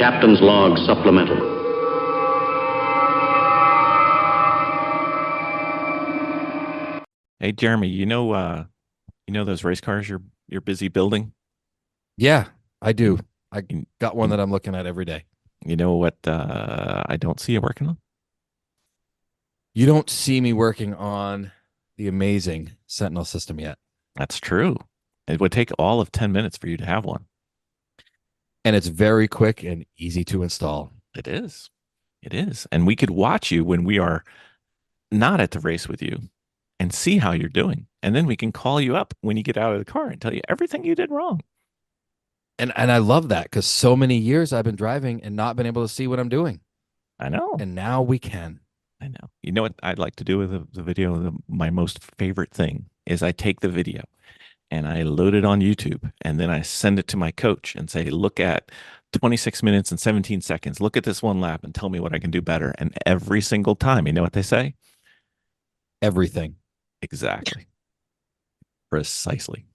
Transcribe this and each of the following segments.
Captain's Log Supplemental. Hey Jeremy, you know those race cars you're busy building? Yeah, I do. I You, got one you that I'm looking at every day. you know what I don't see you working on? You don't see me working on the amazing Sentinel system yet. That's true. It would take all of 10 minutes for you to have one. And it's very quick and easy to install. It is. It is. And we could watch you when we are not at the race with you and see how you're doing. And then we can call you up when you get out of the car and tell you everything you did wrong. And I love that because so many years I've been driving and not been able to see what I'm doing. I know. And now we can. I know. You know what I'd like to do with the video? My most favorite thing is I take the video and I load it on YouTube and then I send it to my coach and say, look at 26 minutes and 17 seconds. Look at this one lap and tell me what I can do better. And every single time, you know what they say? Everything. Exactly. Precisely.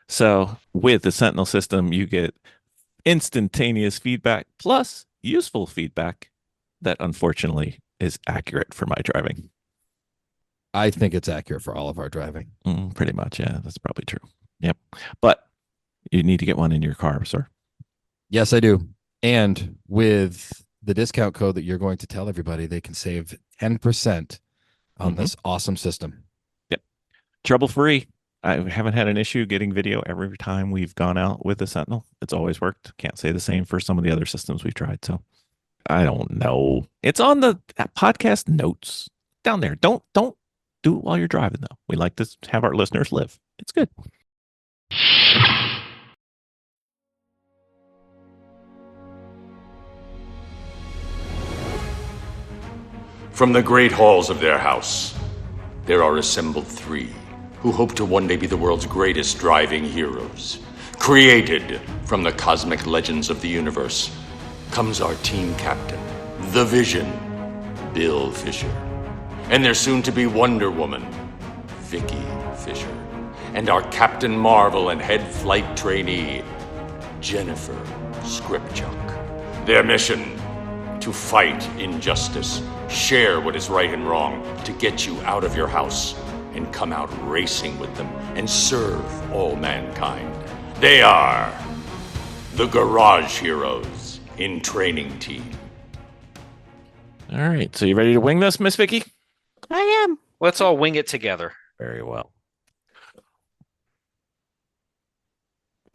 So with the Sentinel system, you get instantaneous feedback plus useful feedback that unfortunately is accurate for my driving. I think it's accurate for all of our driving. Pretty much. Yeah, that's probably true. Yep. But you need to get one in your car, sir. Yes, I do. And with the discount code that you're going to tell everybody, they can save 10% on this awesome system. Yep. Trouble free. I haven't had an issue getting video every time we've gone out with the Sentinel. It's always worked. Can't say the same for some of the other systems we've tried. So I don't know. It's on the podcast notes down there. Don't do it while you're driving, though. We like to have our listeners live. It's good. From the great halls of their house, there are assembled three who hope to one day be the world's greatest driving heroes. Created from the cosmic legends of the universe comes our team captain, the Vision, Bill Fisher, and their soon-to-be Wonder Woman, Vicki Fisher, and our Captain Marvel and head flight trainee, Jennifer Skripchuk. Their mission: to fight injustice, share what is right and wrong, to get you out of your house and come out racing with them and serve all mankind. They are the Garage Heroes in Training Team. All right. So you ready to wing this, Miss Vicki? I am. Let's all wing it together. Very well.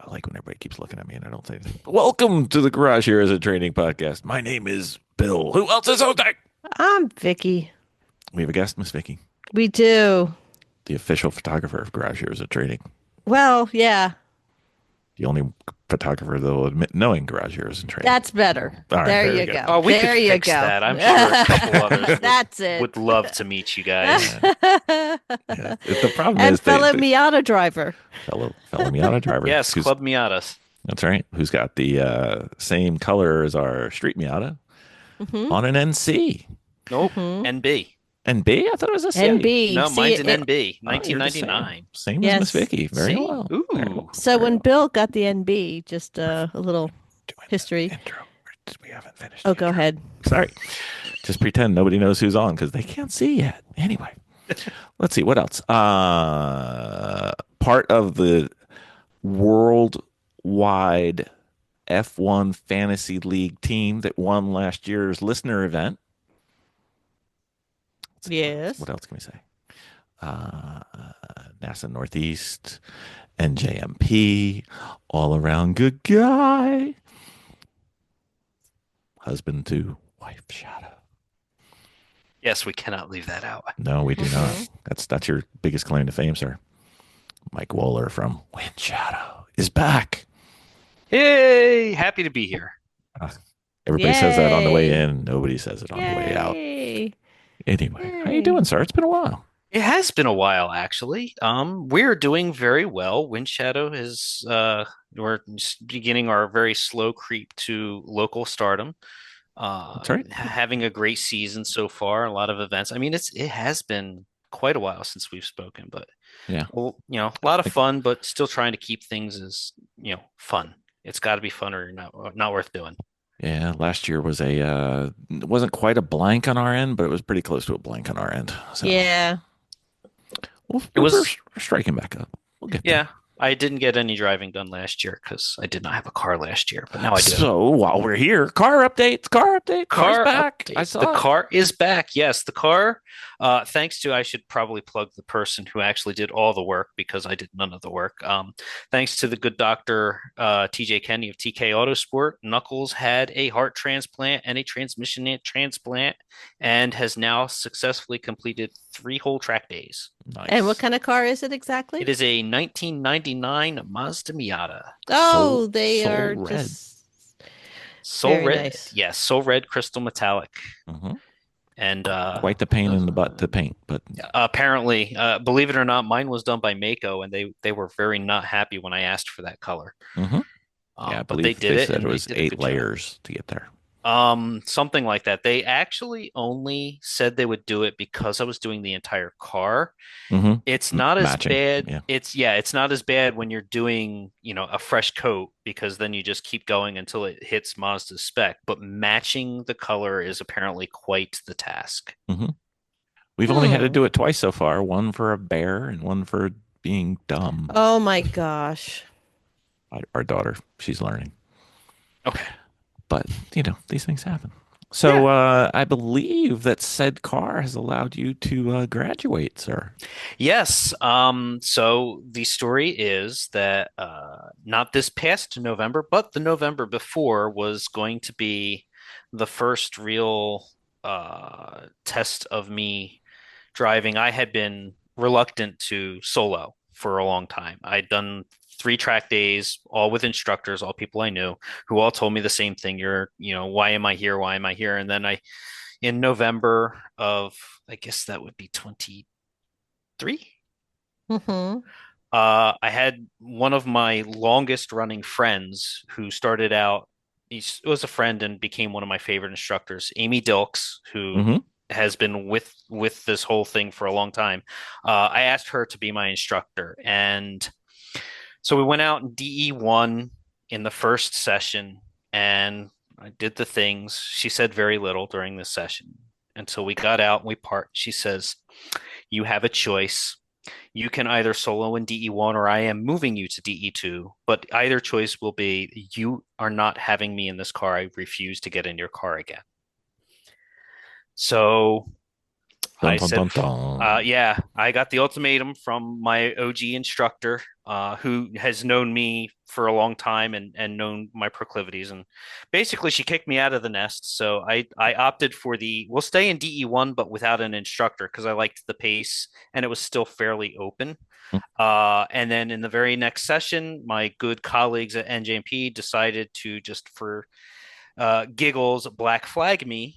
I like when everybody keeps looking at me and I don't say anything. Welcome to the Garage Heroes a Training Podcast. My name is Bill. Who else is hosting? I'm Vicky. We have a guest, Miss Vicki, We do. the official photographer of Garage Heroes a Training. Well, yeah, The only photographer that will admit knowing Garage Heroes in Training. that's better. All right, there there we you go. go. Oh, we there could you fix go. that. I'm sure a couple others That's it. would love to meet you guys. Yeah. The problem And is fellow Miata driver. fellow Miata driver. Yes, who's- Club Miatas. That's right. Who's got the same color as our street Miata Mhm. on an NC. Nope. Mhm. NB. NB? I thought it was a C. NB. No, See, mine's an it- NB. Oh, you're the 1999. Same Yes. as Miss Vicki. Very See? well. Ooh. Very well. So Very when well. Bill got the NB, just a little Doing history. the intro. We haven't finished. Oh, the go intro. ahead. Sorry. Just pretend nobody knows who's on because they can't see yet. Anyway, let's see. What else? Part of the worldwide F1 Fantasy League team that won last year's listener event. Let's see, Yes. What else can we say? NASA Northeast, NJMP, all around good guy. Husband to wife shadow. Yes, we cannot leave that out. No, we do Mhm. not. That's your biggest claim to fame, sir. Mike Woeller from WindShadow is back. Hey, happy to be here. Everybody says that on the way Yay. in. Nobody says it on the way out. Yay. Anyway, how you Yay. doing, sir? It's been a while. It has been a while, actually. We're doing very well. WindShadow is we're just beginning our very slow creep to local stardom. That's right. Having a great season so far, a lot of events. I mean, it has been quite a while since we've spoken, but Yeah. well, a lot of fun, but still trying to keep things as fun. It's got to be fun or not worth doing. Yeah, last year was it wasn't quite a blank on our end, but it was pretty close to a blank on our end. So Yeah. It was we're striking back up. We'll get there. Yeah, I didn't get any driving done last year because I did not have a car last year, but now I do. So while we're here, car update, car's Car back. I update. The saw it. car is back. Yes, the car. Thanks to I should probably plug the person who actually did all the work because I did none of the work. Thanks to the good doctor TJ Kenny of TK Autosport, Knuckles had a heart transplant and a transmission transplant, and has now successfully completed 3 whole track days. And what Nice. kind of car is it It exactly? is a 1999 Mazda Miata. Oh, they Soul are red. just Soul very red, nice. yes, soul red crystal metallic, Hmm. and Quite the pain in the butt to paint, but apparently, believe it or not, mine was done by Mako, and they were very not happy when I asked for that color. hmm yeah, I But they believe did they it, said it and they was did a eight good job. layers to get there. Something like that. They actually only said they would do it because I was doing the entire car. Hmm. It's not as Matching. bad. Yeah. It's not as bad when you're doing, a fresh coat because then you just keep going until it hits Mazda's spec. But matching the color is apparently quite the task. hmm We've only had to Hmm. do it twice so far, one for a bear and one for being dumb. Oh my gosh. Our daughter, she's learning. Okay. But, these things happen. Yeah. So I believe that said car has allowed you to graduate, sir. Yes. So the story is that not this past November, but the November before was going to be the first real test of me driving. I had been reluctant to solo for a long time. I'd done 3 track days, all with instructors, all people I knew, who all told me the same thing. Why am I here? Why am I here? And then in November of, I guess that would be 23. Hmm. I had one of my longest running friends who started out, he was a friend and became one of my favorite instructors, Amy Dilks, who Hmm. has been with this whole thing for a long time. I asked her to be my instructor, and so we went out in DE1 in the first session, and I did the things. She said very little during the session until we got out and we part. She says, "You have a choice. You can either solo in DE1 or I am moving you to DE2, but either choice will be you are not having me in this car. I refuse to get in your car again." So Dun, I dun, said, dun, dun. yeah, I got the ultimatum from my OG instructor, who has known me for a long time and known my proclivities. And basically, she kicked me out of the nest. So I opted for we'll stay in DE1, but without an instructor because I liked the pace and it was still fairly open. And then in the very next session, my good colleagues at NJMP decided to just for giggles, black flag me,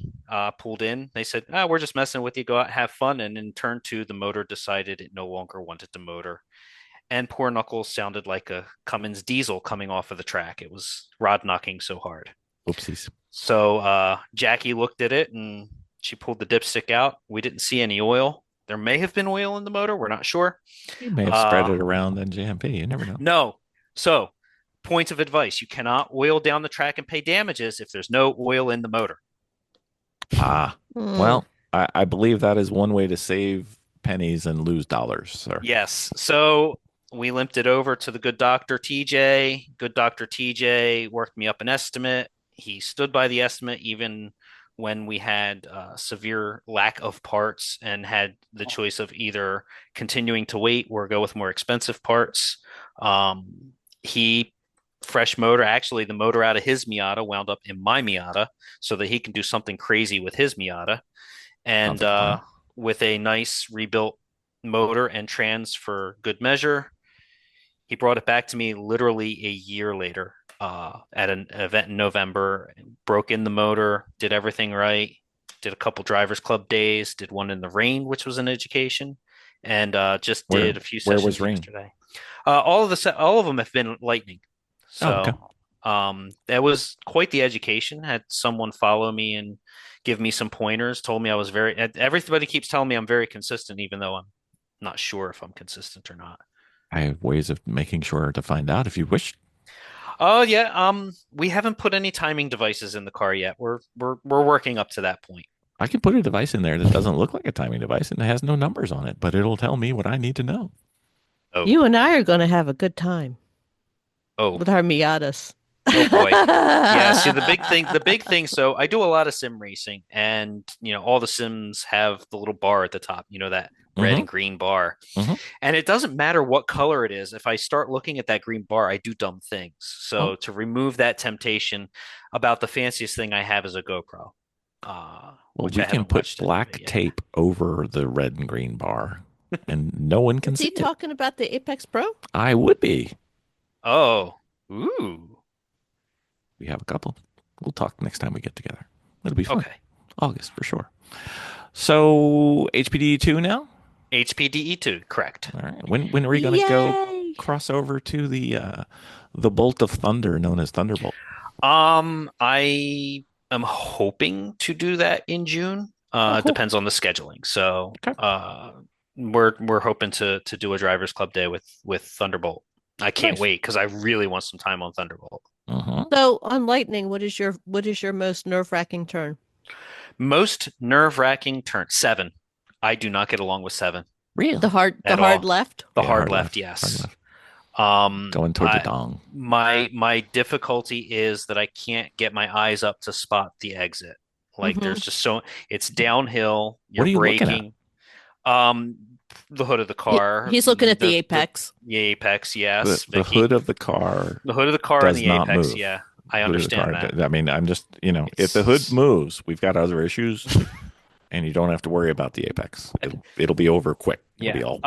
pulled in. They said, we're just messing with you. Go out, have fun. And in turn two, the motor decided it no longer wanted to motor. And poor Knuckles sounded like a Cummins diesel coming off of the track. It was rod knocking so hard. Oopsies. So Jackie looked at it and she pulled the dipstick out. We didn't see any oil. There may have been oil in the motor. We're not sure. You may have spread Uh, it around in JMP. You never know. no. So, points of advice: you cannot oil down the track and pay damages if there's no oil in the motor. Ah, Mm. well, I believe that is one way to save pennies and lose dollars, sir. Yes. So we limped it over to the good doctor TJ. Good doctor TJ worked me up an estimate. He stood by the estimate even when we had severe lack of parts and had the choice of either continuing to wait or go with more expensive parts. He fresh motor. Actually, the motor out of his Miata wound up in my Miata so that he can do something crazy with his Miata. Sounds And like fun. with a nice rebuilt motor and trans for good measure, he brought it back to me literally a year later at an event in November. Broke in the motor, did everything right, did a couple drivers club days, did one in the rain, which was an education, and just Where did a few where was sessions Rain? yesterday. All of them have been lightning. Oh, okay. So that was quite the education. Had someone follow me and give me some pointers. Told me I was everybody keeps telling me I'm very consistent, even though I'm not sure if I'm consistent or not. I have ways of making sure to find out if you wish. Oh yeah, we haven't put any timing devices in the car yet. We're working up to that point. I can put a device in there that doesn't look like a timing device and it has no numbers on it, but it'll tell me what I need to know. Oh, You and I are going to have a good time oh, with our Miatas. oh boy. Yeah, see the big thing, so I do a lot of sim racing and all the sims have the little bar at the top, that red Mm-hmm. and green bar. Mm-hmm. And it doesn't matter what color it is. If I start looking at that green bar, I do dumb things. Oh, So to remove that temptation, about the fanciest thing I have is a GoPro. well, Which we I can haven't put watched any of black it yet. tape over the red and green bar and no one can Is see he it. talking about the Apex Pro? I would be. Oh, ooh, We have a couple. We'll talk next time we get together. It'll be fun. okay. August for sure. So HPD2 now? HPDE2, correct. All right. When are we gonna go Yay! cross over to the bolt of thunder known as Thunderbolt? I am hoping to do that in June. Oh, It cool. depends on the scheduling. So, Okay. we're hoping to do a drivers club day with Thunderbolt. I can't Nice. wait because I really want some time on Thunderbolt. Uh-huh. So on Lightning, what is your most nerve-wracking turn? Most nerve-wracking turn, 7. I do not get along with 7 Really? The hard at hard all. left? The Yeah, hard hard left, left. Hard yes. left. Going toward the dong. My difficulty is that I can't get my eyes up to spot the exit. Like Mhm. there's just it's downhill, What you're are you looking at? braking. Um, the hood of the car, He's looking at the apex. the apex, The, yes, the Vicky. hood of the car The hood of the car and does the not apex, move. yeah. I Hood of the understand car. that. I mean, I'm just, if the hood It's moves, we've got other issues, and you don't have to worry about the apex. It'll be over quick. It'll be all.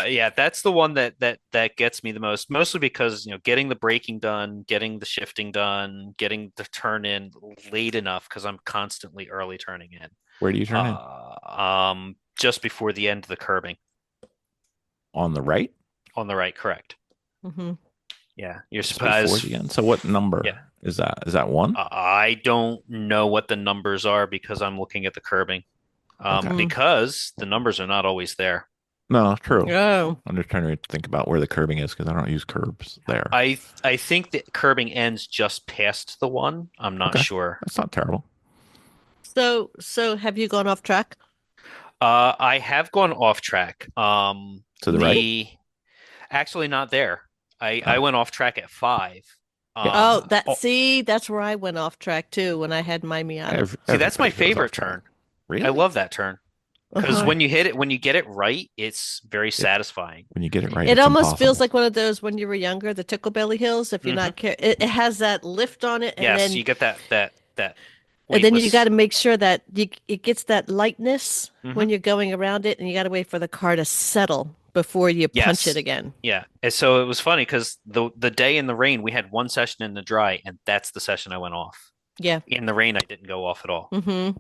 yeah, that's the one that gets me the most, mostly because, getting the braking done, getting the shifting done, getting the turn in late enough because I'm constantly early turning in. Where do you turn in? Just before the end of the curbing On the right? on the right, correct. Hmm. Yeah, you're Just before supposed. the end. So what number Yeah. is that? Is that one? I don't know what the numbers are because I'm looking at the curbing. Okay. Because the numbers are not always there. No, true. Oh, I'm just trying to think about where the curbing is because I don't use curbs there. I think the curbing ends just past the one. I'm not Okay. sure. That's not terrible. so have you gone off track? I have gone off track. To the right? Actually not there. I Oh. went off track at 5. Yeah. Oh, that's where I went off track too when I had my Miata. See, that's my Everybody goes favorite off track. turn. Really? I love that turn because Uh-huh. when you get it right, it's very satisfying. When you get it right, It it's almost feels impossible. like one of those when you were younger, the Tickle Belly Hills. If you're not care, it has that lift on it, and Yes, then you get that and then you weightless. got to make sure that it gets that lightness when Mhm. you're going around it, and you got to wait for the car to settle before you punch Yes. it again. Yeah. And so it was funny because the day in the rain, we had one session in the dry, and that's the session I went off. Yeah. In the rain, I didn't go off at all. Mm-hmm.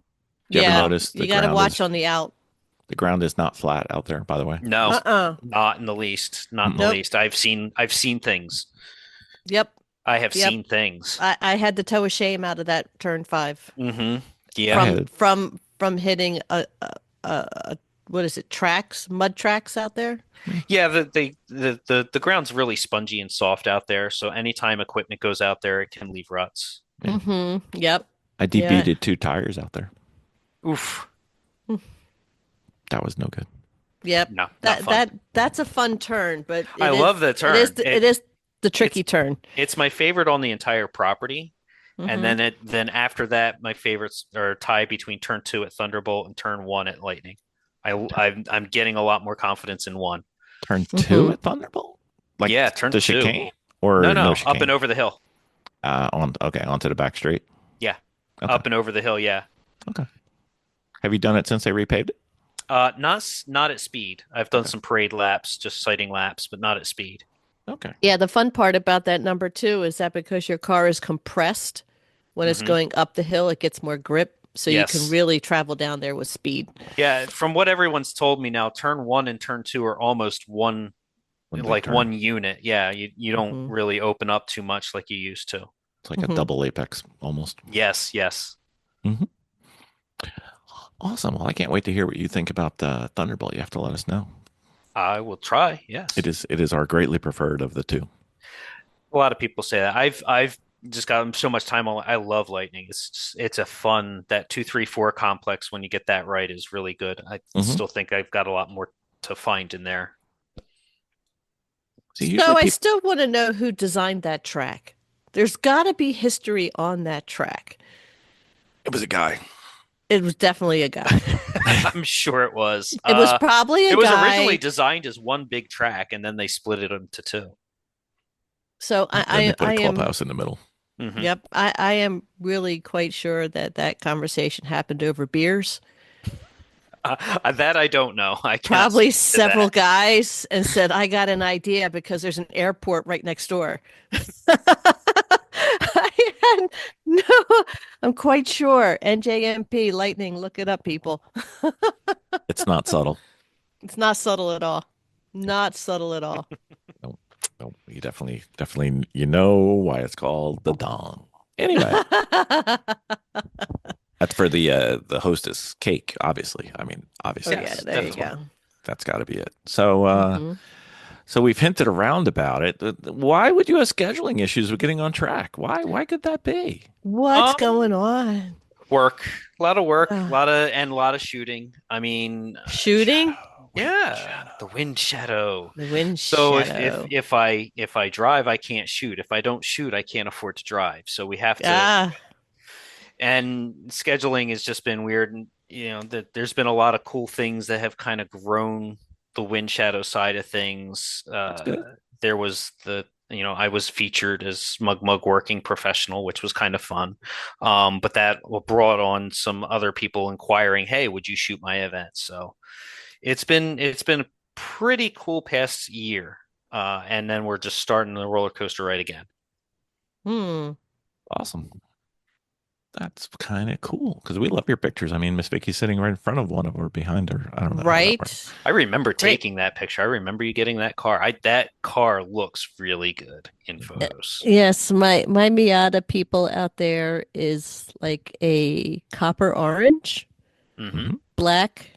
Do you ever Yeah. notice the You got to ground watch is on the out. the ground is not flat out there, by the way? No, Uh-uh. not in the least. Not in the Nope. least. I've seen things. Yep. I have Yep. seen things. I had to tow a shame out of that turn 5 Mm-hmm. I Yeah. had- from hitting what is it, mud tracks out there. Yeah, the ground's really spongy and soft out there, so anytime equipment goes out there, it can leave ruts. Yeah. Mm-hmm. Yep. I Yeah. debeated 2 tires out there. Oof. That was no good. Yep. No, not That fun. that's a fun turn, but I love the turn. It is the tricky turn. It's my favorite on the entire property. Mhm. And then after that, my favorites are tied between turn 2 at Thunderbolt and turn 1 at Lightning. I'm getting a lot more confidence in 1. Turn 2 Mhm. at Thunderbolt? Like Yeah, turn the 2. chicane? Or No, up chicane? and over the hill. Onto the back straight. Yeah, Okay. up and over the hill. Yeah. Okay. Have you done it since they repaved it? Not at speed. I've done some parade laps, just sighting laps, but not at speed. Okay. Yeah, the fun part about that number 2 is that because your car is compressed when it's Mhm. going up the hill, it gets more grip, so you Yes. can really travel down there with speed. Yeah, from what everyone's told me now, turn 1 and turn 2 are almost one One big like turn. one unit. Yeah, you don't Mhm. really open up too much like you used to. It's like a Mhm. double apex almost. Yes, yes. Awesome. Well, I can't wait to hear what you think about the Thunderbolt. You have to let us know. I will try. Yes. It is our greatly preferred of the 2. A lot of people say that. I've just got so much time on. I love lightning. It's a fun that 2, 3, 4 complex when you get that right is really good. I Hmm. still think I've got a lot more to find in there. So usually So I people, still want to know who designed that track. There's got to be history on that track. it was a guy. It was definitely a guy. I'm sure it was. It was probably It a was originally guy. designed as one big track, and then they split it into two. So Then they put I a am, clubhouse in the middle. Hmm. yep, I am really quite sure that that conversation happened over beers. That I don't know. I cannot Probably speak to several that. guys and said, I got an idea because there's an airport right next door. I had, no, I'm quite sure. NJMP, lightning, look it up, people. It's not subtle. It's not subtle at all. Not subtle at all. No, no, you definitely, you know why it's called the dong. Anyway, that's for the hostess cake, obviously. I mean, Oh obviously yeah, Yes, there you that's definitely. what go. that's got to be it. So Hmm. so we've hinted around about it. Why would you have scheduling issues with getting on track? Why could that be? What's going Um, on? Work, a lot of work, Uh, a lot of shooting. I mean, shooting? yeah, the wind shadow. The wind So shadow. if I drive, I can't shoot. If I don't shoot, I can't afford to drive. So we have to, Ah, and scheduling has just been weird. And that there's been a lot of cool things that have kind of grown the wind shadow side of things. That's good. There was I was featured as Mug Working Professional, which was kind of fun. But that brought on some other people inquiring, "Hey, would you shoot my event?" So it's been a pretty cool past year. And then we're just starting the roller coaster right again. hmm. Awesome. That's kind of cool because we love your pictures. I mean, Miss Vicky's sitting right in front of one of her, behind her. I don't know how that works. Right? I remember Great. taking that picture. I remember you getting that car. That car looks really good in photos. Yes, my Miata people out there is like a copper orange, Hmm. Hmm. black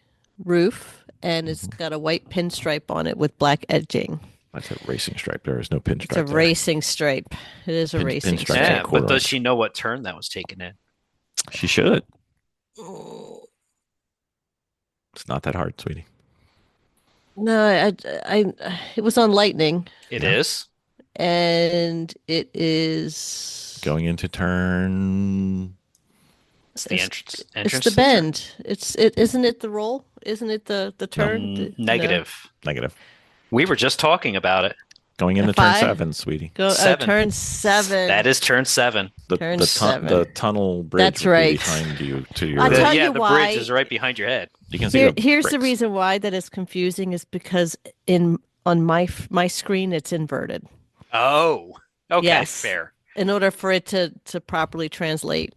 roof, and it's Hmm. got a white pinstripe on it with black edging. That's a racing stripe. There is no It's a pinstripe there. racing stripe. It is a racing Pinstripes are Yeah, stripe. but quarter does inch. she know what turn that was taken in? She should. Mm, It's not that hard, sweetie. no, it was on Lightning, It Yeah. is. and it is. Going into turn. It's the It's, entrance it's entrance the to the turn. bend. It isn't it the roll? Isn't it the No, turn? No. Negative. negative. We were just talking about it. Going into If turn I seven, sweetie. go Seven. turn seven. That is turn seven. Turn The seven. tunnel bridge That's would be right. behind you to I'll your. tell Yeah, you the bridge why. is right behind your head. You can see the Here's the bricks. reason why that is confusing is because in on my screen it's inverted. Oh, okay, Yes. fair. In order for it to properly translate,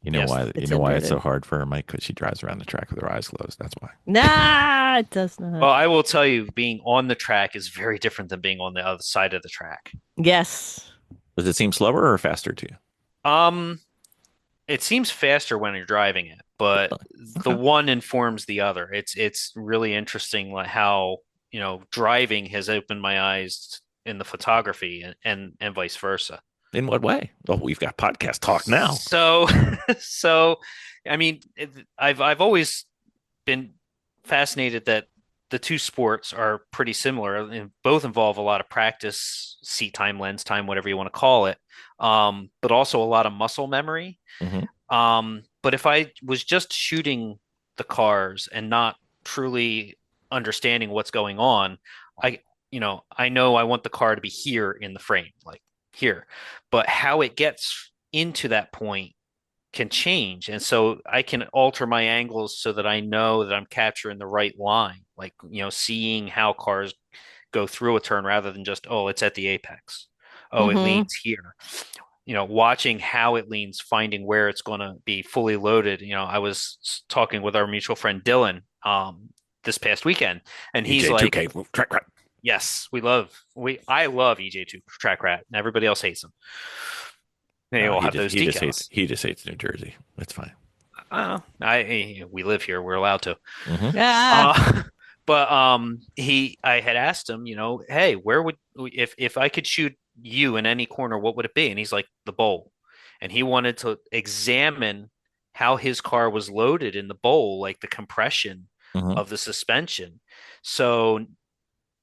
You know Yes. why? You it's know why it's so inverted. hard for her, Mike? Because she drives around the track with her eyes closed. That's why. Nah, it does not. Well, I will tell you, being on the track is very different than being on the other side of the track. Yes. Does it seem slower or faster to you? Um, it seems faster when you're driving it, but Really? the Okay. one informs the other. It's really interesting like how, driving has opened my eyes in the photography and vice versa. In what way? Well, we've got podcast talk now. So, so, I mean, I've always been fascinated that the two sports are pretty similar and both involve a lot of practice, seat time, lens time, whatever you want to call it, but also a lot of muscle memory. Hmm. But if I was just shooting the cars and not truly understanding what's going on, I, I know I want the car to be here in the frame, like here, but how it gets into that point can change. And so I can alter my angles so that I know that I'm capturing the right line, like, seeing how cars go through a turn rather than just, oh, it's at the apex. Oh, it Mm-hmm. leans here. Watching how it leans, finding where it's going to be fully loaded. I was talking with our mutual friend Dylan this past weekend, and he's like, EJ2K track. yes, I love EJ2 Track Rat. Everybody else hates him. They No, all have those decals. he just hates New Jersey. It's fine. We live here. We're allowed to. Hmm. Ah, But I had asked him, hey, where would if I could shoot you in any corner, what would it be? And he's like, the bowl. And he wanted to examine how his car was loaded in the bowl, like the compression Hmm. of the suspension. So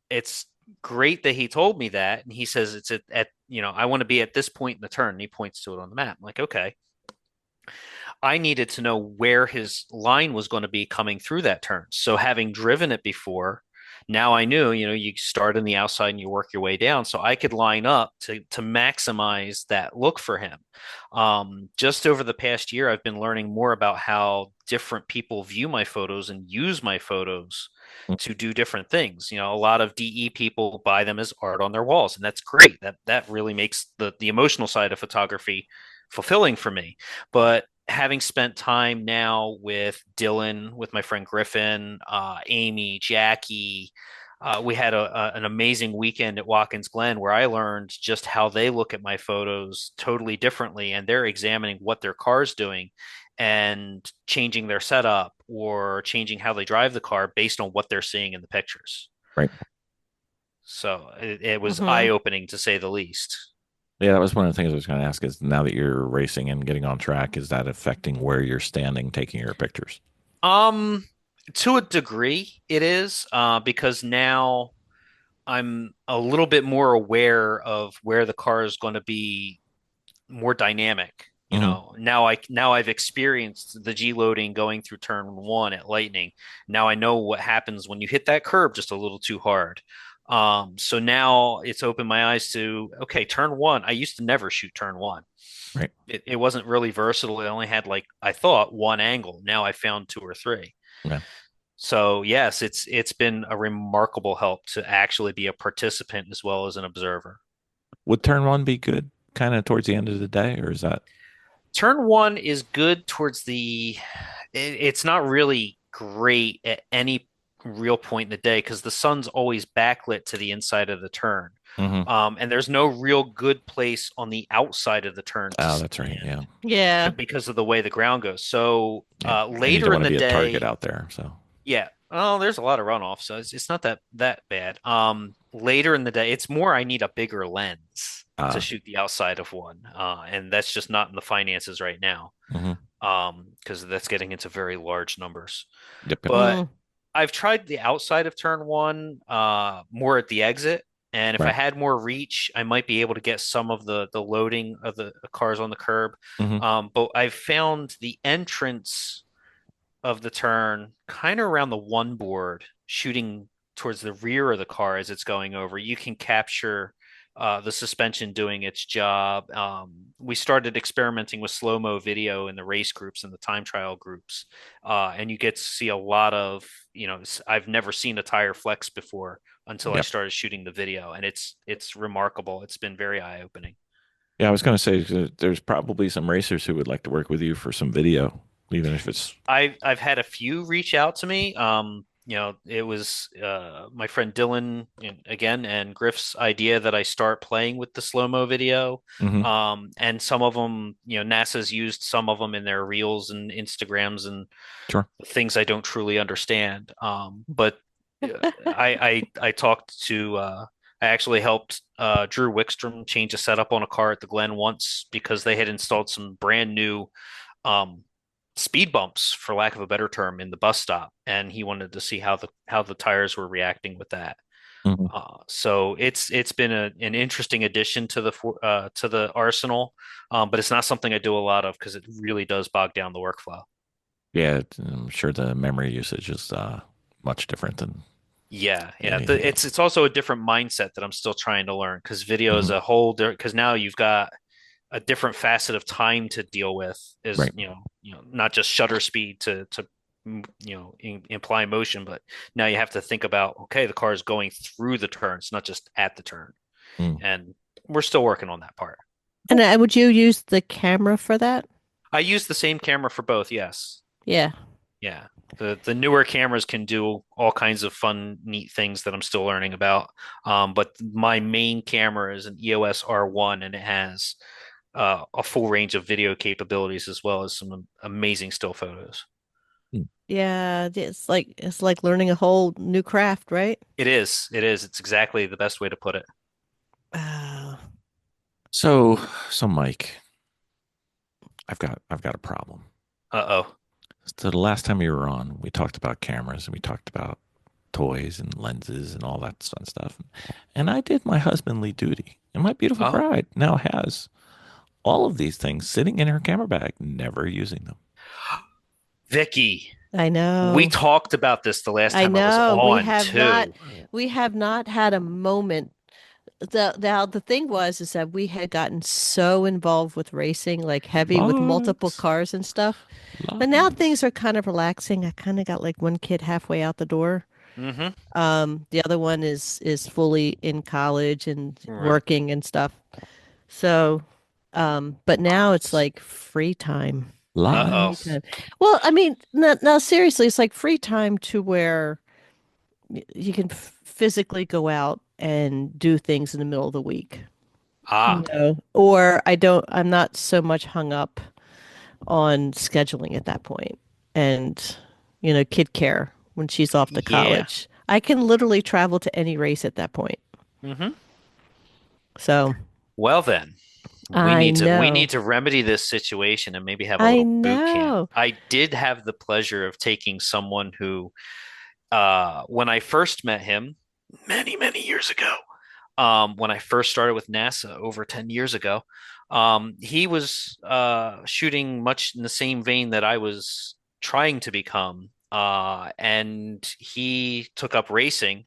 it's great that he told me that. And he says it's I want to be at this point in the turn. And he points to it on the map. I'm like, okay. I needed to know where his line was going to be coming through that turn. So having driven it before, now I knew, you start on the outside and you work your way down. So I could line up to maximize that look for him. Just over the past year, I've been learning more about how different people view my photos and use my photos to do different things. A lot of DE people buy them as art on their walls, and that's great. That really makes the emotional side of photography fulfilling for me. But having spent time now with Dylan, with my friend Griffin, Amy, Jackie, we had an amazing weekend at Watkins Glen where I learned just how they look at my photos totally differently, and they're examining what their car's doing and changing their setup or changing how they drive the car based on what they're seeing in the pictures. Right. So it was Mm-hmm. eye-opening to say the least. Yeah, that was one of the things I was going to ask is now that you're racing and getting on track, is that affecting where you're standing taking your pictures? Um, to a degree, it is, because now I'm a little bit more aware of where the car is going to be more dynamic. Hmm. Now I've experienced the G loading going through turn one at Lightning. Now I know what happens when you hit that curb just a little too hard. So now it's opened my eyes to, okay, turn one. I used to never shoot turn one. Right. It wasn't really versatile. It only had, like, I thought, one angle. Now I found two or three. Yeah. So yes, it's been a remarkable help to actually be a participant as well as an observer. Would turn one be good kind of towards the end of the day, or is that? Turn one is good towards it's not really great at any real point in the day because the sun's always backlit to the inside of the turn. Hmm. And there's no real good place on the outside of the turn to Oh, that's right. stand Yeah. Yeah. because of the way the ground goes. So Yeah. And you don't later want in to the be a target day, out there. So, yeah. Oh, there's a lot of runoff, so it's not that bad. Later in the day, it's more I need a bigger lens to uh, shoot the outside of one, and that's just not in the finances right now, hmm. because that's getting into very large numbers. Yep. Yep. But Mm. I've tried the outside of turn one, more at the exit, and if I Right. had more reach, I might be able to get some of the loading of the cars on the curb. Hmm. But I've found the entrance of the turn, kind of around the one board, shooting towards the rear of the car as it's going over, you can capture the suspension doing its job. We started experimenting with slow mo video in the race groups and the time trial groups, and you get to see a lot of, I've never seen a tire flex before until I Yep. started shooting the video, and it's remarkable. It's been very eye opening. Yeah, I was going to say there's probably some racers who would like to work with you for some video, even if it's I've had a few reach out to me. It was my friend Dylan again and Griff's idea that I start playing with the slow-mo video. hmm. And some of them, NASA's used some of them in their reels and Instagrams and Sure. things I don't truly understand. But I talked to I actually helped Drew Wickstrom change a setup on a car at the Glen once because they had installed some brand new um, speed bumps, for lack of a better term, in the bus stop, and he wanted to see how the tires were reacting with that. Hmm. So it's been an interesting addition to the arsenal, but it's not something I do a lot of because it really does bog down the workflow. Yeah, I'm sure the memory usage is much different than Yeah, yeah. anything else. It's also a different mindset that I'm still trying to learn because video is Hmm. a whole because now you've got a different facet of time to deal with is Right. not just shutter speed to imply motion, but now you have to think about, okay, the car is going through the turn, it's not just at the turn, Mm. and we're still working on that part. And would you use the camera for that? I use the same camera for both. Yes. Yeah. Yeah. The newer cameras can do all kinds of fun, neat things that I'm still learning about. But my main camera is an EOS R1, and it has a full range of video capabilities as well as some amazing still photos. Mm. Yeah, it's like learning a whole new craft, right? It is. It is. It's exactly the best way to put it. Oh. So, so Mike, I've got a problem. Uh-oh. So the last time you were on, we talked about cameras and we talked about toys and lenses and all that fun stuff. And I did my husbandly duty. And my beautiful Oh, bride now has all of these things sitting in her camera bag, never using them. Vicky, I we know. talked about this the last I time I was know. on too. We have not had a moment. The thing was is that we had gotten so involved with racing, like heavy with multiple Lots, cars and stuff. But now things lots. are kind of relaxing. I kind of got like one kid halfway out the door. Mm-hmm. The other one is fully in college and Right. working and stuff. So, but now it's Lots. like free time. Uh-oh. Free Lots. time. Well, I mean, no, seriously, it's like free time to where you can physically go out and do things in the middle of the week, Ah, or I'm not so much hung up on scheduling at that point. And, kid care when she's off to yeah. college. I can literally travel to any race at that point. Mm-hmm. So Well then, we I need to we know. need to remedy this situation and maybe have a I little boot camp. know. I did have the pleasure of taking someone who, when I first met him many, many years ago, when I first started with NASA over 10 years ago, he was shooting much in the same vein that I was trying to become. And he took up racing.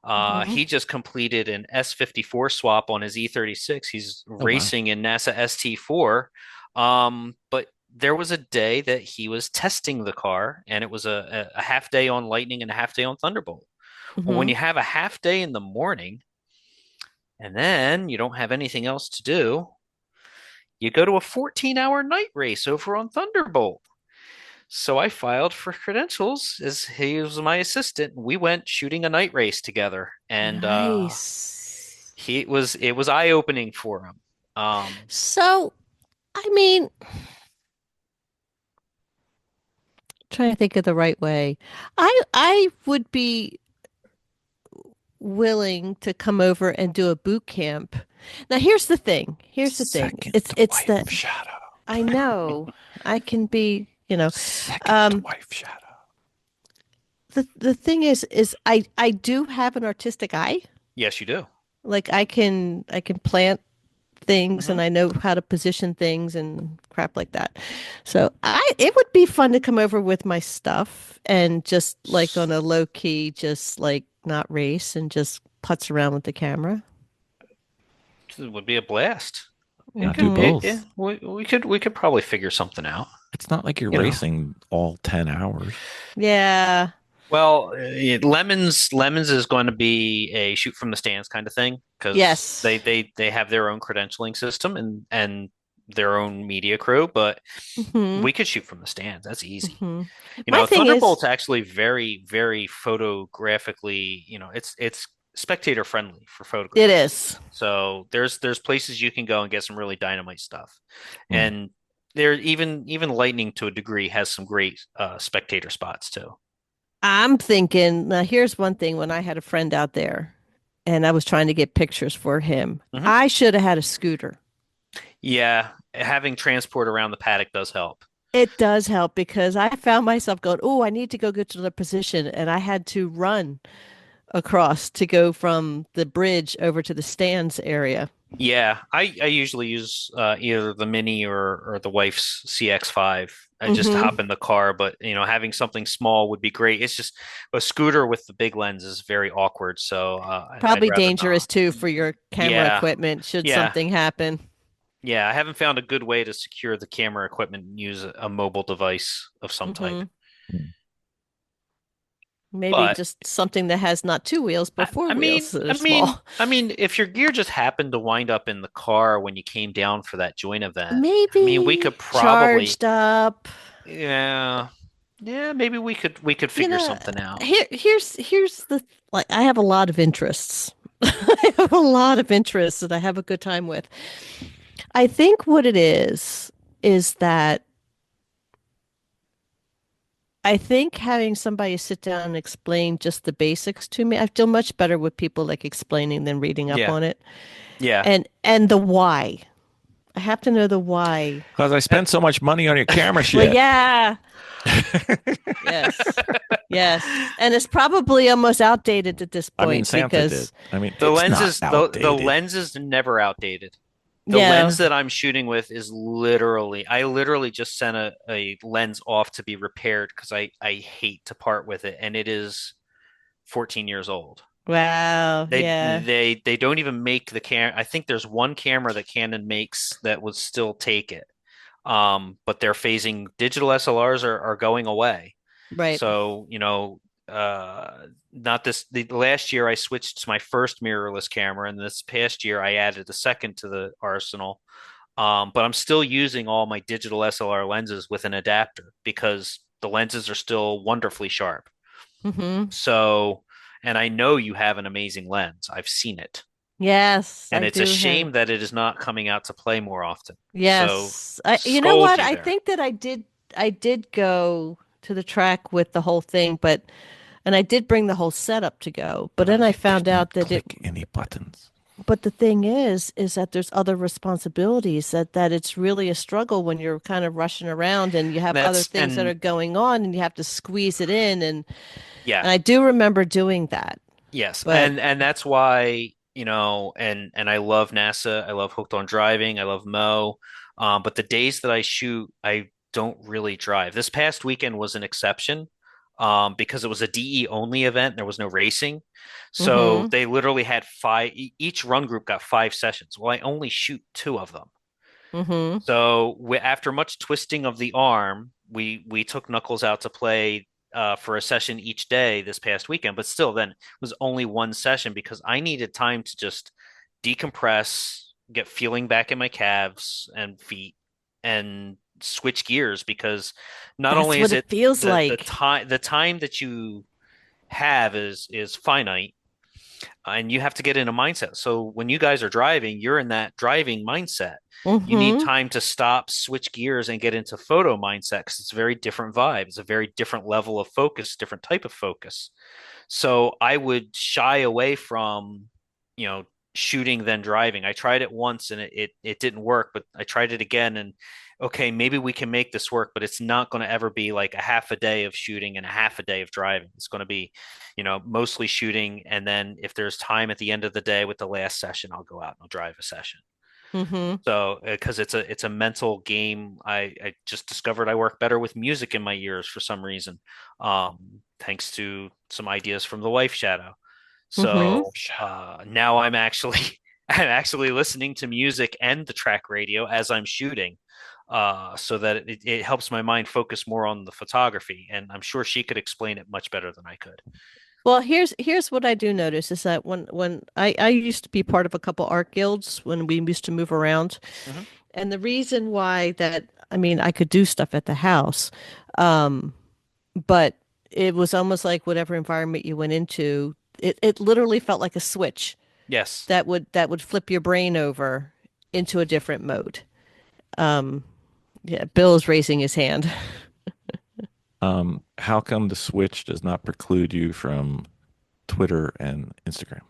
Hmm. He just completed an S54 swap on his E36. He's Oh, wow. racing in NASA ST4. But there was a day that he was testing the car, and it was a half day on Lightning and a half day on Thunderbolt. Well, when Hmm. you have a half day in the morning, and then you don't have anything else to do, you go to a 14-hour night race over on Thunderbolt. So I filed for credentials as he was my assistant. We went shooting a night race together, and Nice. it was eye-opening for him. So, I mean, trying to think of the right way. I would be willing to come over and do a boot camp. Now, here's the thing. Here's the thing. Second It's wife that shadow. I know I can be, Second um, wife shadow. the thing is I do have an artistic eye. Yes, you do. Like I can plant things Hmm. and I know how to position things and crap like that. So it would be fun to come over with my stuff and just like on a low key, just like not race and just putz around with the camera. It would be a blast. Now It do could, Hmm. yeah, both. we could probably figure something out. It's not like you're You know. racing all 10 hours. Yeah. Well, Lemons is going to be a shoot from the stands kind of thing because Yes. they have their own credentialing system and their own media crew, but Hmm. we could shoot from the stands. That's easy. Hmm. You My know, thing is, Thunderbolt's actually very, very photographically, it's spectator friendly for it photographs. is. So there's places you can go and get some really dynamite stuff. Hmm. And there even Lightning to a degree has some great spectator spots too. I'm thinking, now here's one thing when I had a friend out there and I was trying to get pictures for him, Hmm. I should have had a scooter. Yeah, having transport around the paddock does help. It does help because I found myself going, oh, I need to go get to the position. And I had to run across to go from the bridge over to the stands area. Yeah, I usually use either the Mini or the wife's CX-5. I just Hmm. hop in the car, but having something small would be great. It's just a scooter with the big lens is very awkward, so I'd Probably rather dangerous not. too for your camera Yeah, equipment should yeah, something happen. yeah. I haven't found a good way to secure the camera equipment and use a mobile device of some type. Hmm. Maybe But just something that has not two wheels, but I, four I wheels mean, that are I mean, small. I mean, if your gear just happened to wind up in the car when you came down for that joint event, I mean, we Maybe could probably, charged up. yeah, yeah, maybe we could You figure know, something out. here's the like I have a lot of interests. I have a lot of interests that I have a good time with. I think what it is that I think having somebody sit down and explain just the basics to me, I feel much better with people like explaining than reading up Yeah. on it. Yeah. And the why. I have to know the why. Because I Uh, spent so much money on your camera Well, shit. yeah. Yes. Yes. And it's probably almost outdated at this I mean, point Santa did. because I mean, The it's not lenses, the outdated. lens is never outdated. The yeah. lens that I'm shooting with is I literally just sent a lens off to be repaired because I hate to part with it, and it is 14 years old. Wow. Yeah. They don't even make the camera. I think there's one camera that Canon makes that would still take it. But they're phasing digital SLRs are going away. Right. So, not this the last year I switched to my first mirrorless camera, and this past year I added a second to the arsenal. But I'm still using all my digital SLR lenses with an adapter because the lenses are still wonderfully sharp. Mm-hmm. So, and I know you have an amazing lens. I've seen it. Yes, And I it's a do have. shame that it is not coming out to play more often. So, Yes. You know scold what? you I there. think that I did go to the track with the whole thing, but and I did bring the whole setup to go, but then I You found didn't out that it click any buttons. but the thing is that there's other responsibilities that it's really a struggle when you're kind of rushing around and you have other That's things that and are going on and you have to squeeze it in Yeah, and I do remember doing that. yes, But and that's why, and I love NASA. I love Hooked on Driving. I love Mo. But the days that I shoot, I don't really drive. This past weekend was an exception, because it was a DE only event. There was no racing, so mhm. they literally had five. Each run group got 5 sessions. Well, I only shoot two of them. Mhm. So after much twisting of the arm, we took Knuckles out to play, for a session each day this past weekend. But still, then it was only one session because I needed time to just decompress, get feeling back in my calves and feet, and switch gears. Because not That's only what is it it feels like. the time that you have is finite, and you have to get in a mindset. So when you guys are driving, you're in that driving mindset. You need Mhm. time to stop, switch gears, and get into photo mindset because it's a very different vibe. It's a very different level of focus, different type of focus. So I would shy away from, you know, shooting than driving. I tried it once and it didn't work, but I tried it again and okay, maybe we can make this work, but it's not going to ever be like a half a day of shooting and a half a day of driving. It's going to be, mostly shooting, and then if there's time at the end of the day with the last session, I'll go out and I'll drive a session. Mhm. So, because it's a mental game, I just discovered I work better with music in my ears for some reason, thanks to some ideas from the wife shadow. Mhm. So now I'm actually I'm actually listening to music and the track radio as I'm shooting, so that it helps my mind focus more on the photography. And I'm sure she could explain it much better than I could. Well, here's what I do notice is that when I used to be part of a couple art guilds when we used to move around, Hmm. and the reason why that I mean I could do stuff at the house, um, but it was almost like whatever environment you went into, it literally felt like a switch Yes. that would flip your brain over into a different mode. Um, yeah, Bill's raising his hand. How come the Switch does not preclude you from Twitter and Instagram?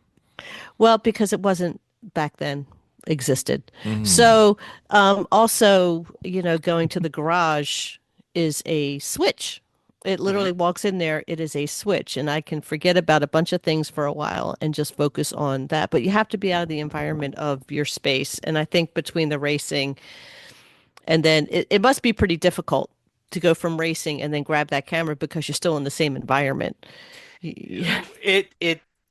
Well, because it wasn't back then existed. Mm. So, also, going to the garage is a switch. It Hmm. literally walks in there, it is a switch, and I can forget about a bunch of things for a while and just focus on that. But you have to be out of the environment of your space. And I think between the racing and then it must be pretty difficult to go from racing and then grab that camera because you're still in the same environment. Yeah.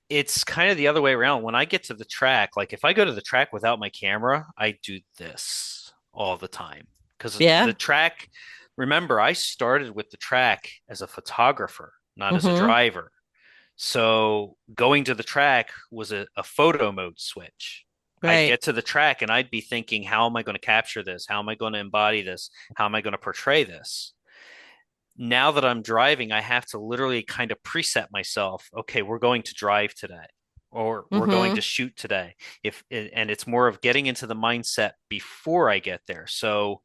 It's kind of the other way around. When I get to the track, like if I go to the track without my camera, I do this all the time because the Yeah. track. Remember, I started with the track as a photographer, not as a Mm-hmm. driver. So going to the track was a photo mode switch. I'd Right. get to the track and I'd be thinking, how am I going to capture this? How am I going to embody this? How am I going to portray this? Now that I'm driving, I have to literally kind of preset myself. Okay, we're going to drive today, or we're going Mm-hmm. to shoot today. And it's more of getting into the mindset before I get there. So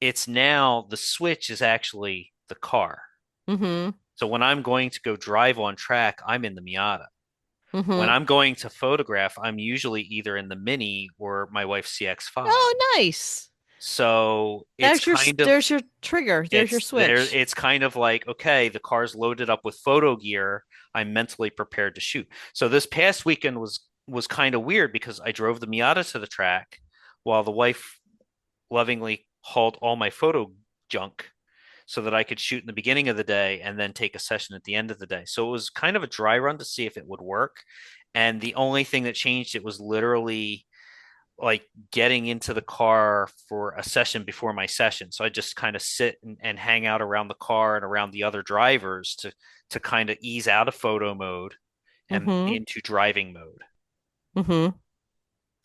it's now the switch is actually the car. Mm-hmm. So when I'm going to go drive on track, I'm in the Miata. When Mm-hmm. I'm going to photograph, I'm usually either in the Mini or my wife's CX-5. Oh, nice. So it's kind of There's your trigger. There's your switch. it's kind of like, okay, the car's loaded up with photo gear. I'm mentally prepared to shoot. So this past weekend was kind of weird because I drove the Miata to the track while the wife lovingly hauled all my photo junk so that I could shoot in the beginning of the day and then take a session at the end of the day. So it was kind of a dry run to see if it would work. And the only thing that changed it was literally like getting into the car for a session before my session. So I just kind of sit and hang out around the car and around the other drivers to kind of ease out of photo mode and Mm-hmm. into driving mode. Mm-hmm.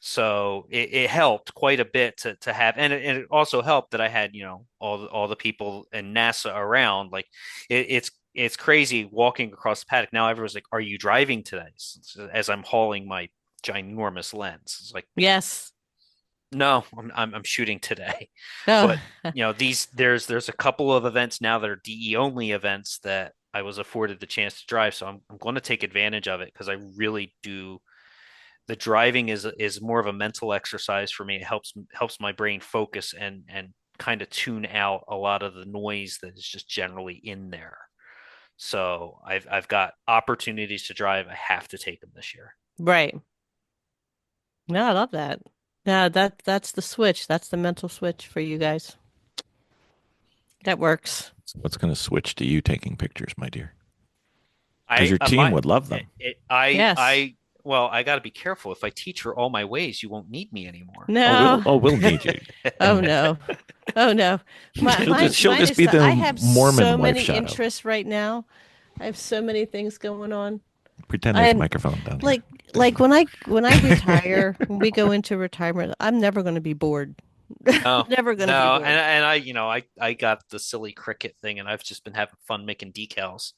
So it helped quite a bit to have, and it also helped that I had, all the people in NASA around. Like it's crazy walking across the paddock. Now everyone's like, "Are you driving today?" As I'm hauling my ginormous lens. It's like, Yes. no, I'm shooting today. Oh, But there's a couple of events now that are DE only events that I was afforded the chance to drive. So I'm going to take advantage of it because I really do. The driving is more of a mental exercise for me. It helps my brain focus and kind of tune out a lot of the noise that is just generally in there. So I've got opportunities to drive. I have to take them this year. right. No, I love that. Yeah, that's the switch. That's the mental switch for you guys. That works. So what's going to switch to you taking pictures, my dear? Because I your team my would love it, them. it, Yes. I well, I got to be careful. If I teach her all my ways, you won't need me anymore. No. We'll need you. Oh no. Oh no. She'll Mine just is be I the have Mormon so wife many shadow. interests right now. I have so many things going on. Pretend there's a I'm microphone down here. like when I retire, when we go into retirement, I'm never going to be bored. No, Never going to be no, bored. and I got the silly cricket thing, and I've just been having fun making decals.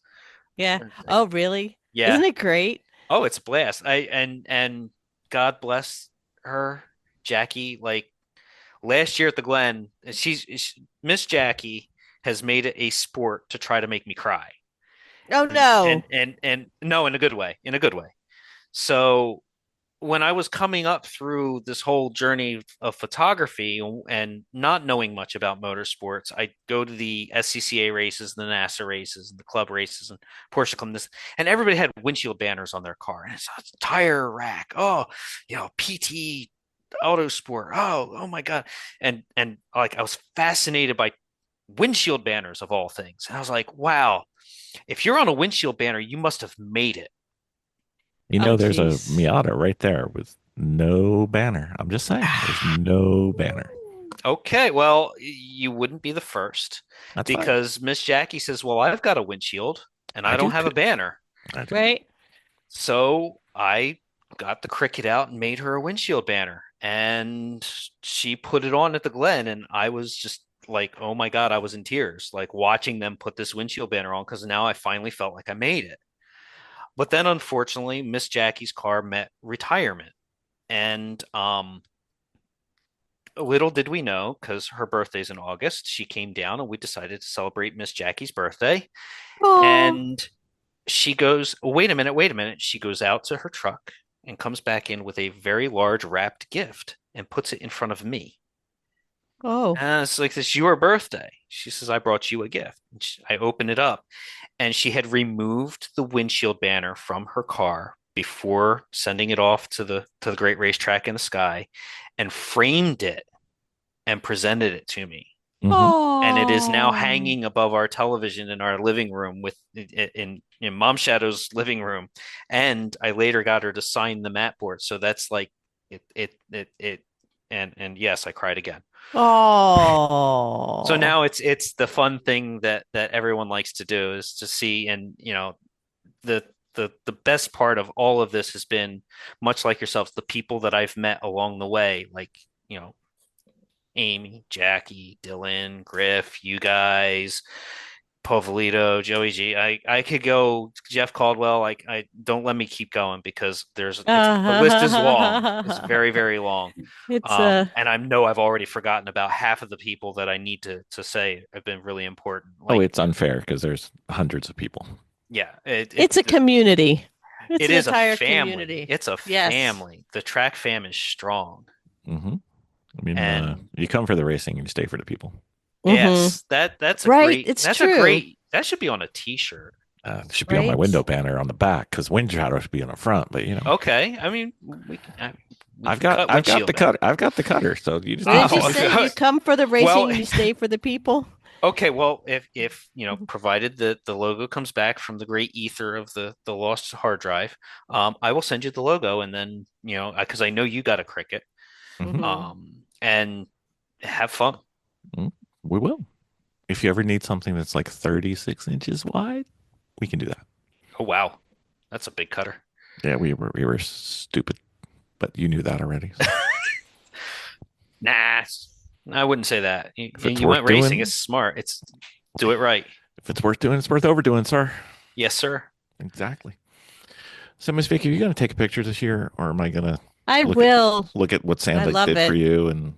Yeah. Like, Oh, really? yeah. Isn't it great? Oh, it's a blast. And God bless her, Jackie. Like last year at the Glen, Miss Jackie has made it a sport to try to make me cry. Oh And no. no, in a good way, in a good way. So when I was coming up through this whole journey of photography and not knowing much about motorsports, I go to the SCCA races, the NASA races, and the club races, and Porsche Club, this, and everybody had windshield banners on their car, and it's a tire rack. Oh, PT Autosport. Oh my God, and like I was fascinated by windshield banners of all things, and I was like, wow, if you're on a windshield banner, you must have made it. Oh There's a jeez. Miata right there with no banner. I'm just saying, there's no banner. Okay, well, you wouldn't be the first That's fine. because Miss Jackie says, "Well, I've got a windshield and I I don't do have too. a banner." I do. Right? So I got the Cricut out and made her a windshield banner, and she put it on at the Glen, and I was just like, "Oh my God," I was in tears, like watching them put this windshield banner on because now I finally felt like I made it. But then, unfortunately, Miss Jackie's car met retirement, and little did we know, because her birthday's in August, she came down and we decided to celebrate Miss Jackie's birthday. Oh. And she goes, wait a minute, wait a minute. She goes out to her truck and comes back in with a very large wrapped gift and puts it in front of me. Oh. And it's like, it's your birthday. She says, I brought you a gift. I open it up and she had removed the windshield banner from her car before sending it off to the great racetrack in the sky and framed it and presented it to me. Hmm. And it is now Oh. hanging above our television in our living room with in Mom Shadow's living room. And I later got her to sign the mat board. So that's like it and yes, I cried again. So Oh. now it's the fun thing that everyone likes to do is to see, and the the best part of all of this has been, much like yourselves, the people that I've met along the way, like you know Amy, Jackie, Dylan, Griff, you guys, Povalito, Joey G. I could go Jeff Caldwell. Like I don't let me keep going because the list is long. It's very, very long. It's And I know I've already forgotten about half of the people that I need to say have been really important. Oh, Like it's unfair because there's hundreds of people. yeah, it's a community. It's it an is a entire family. community. It's a Yes. family. The track fam is strong. Hmm. I mean, And you come for the racing and you stay for the people. Mm-hmm. yes, that's a Right. great It's that's a true. great that should be on a t-shirt. It should be on my Right. window banner on the back because WindShadow should be on the front. But Okay. I mean, we can cut I've got windshield the back. cut. I've got the cutter. So you just What need did you Oh, to. say? You come for the racing well, and you stay for the people? okay, well, if provided the logo comes back from the great ether of the lost hard drive, I will send you the logo, and then because I know you got a Cricut, Mhm. and have fun. We will. If you ever need something that's like 36 inches wide, we can do that. Oh wow, that's a big cutter. Yeah, we were stupid, but you knew that already. So Nah, I wouldn't say that. You, if it's you worth went racing. doing, It's smart. It's do it right. if it's worth doing, it's worth overdoing, sir. Yes, sir. Exactly. So, Miss Vicky, are you going to take a picture this year, or am I going to I look at will. look at what I Santa love did for it. you and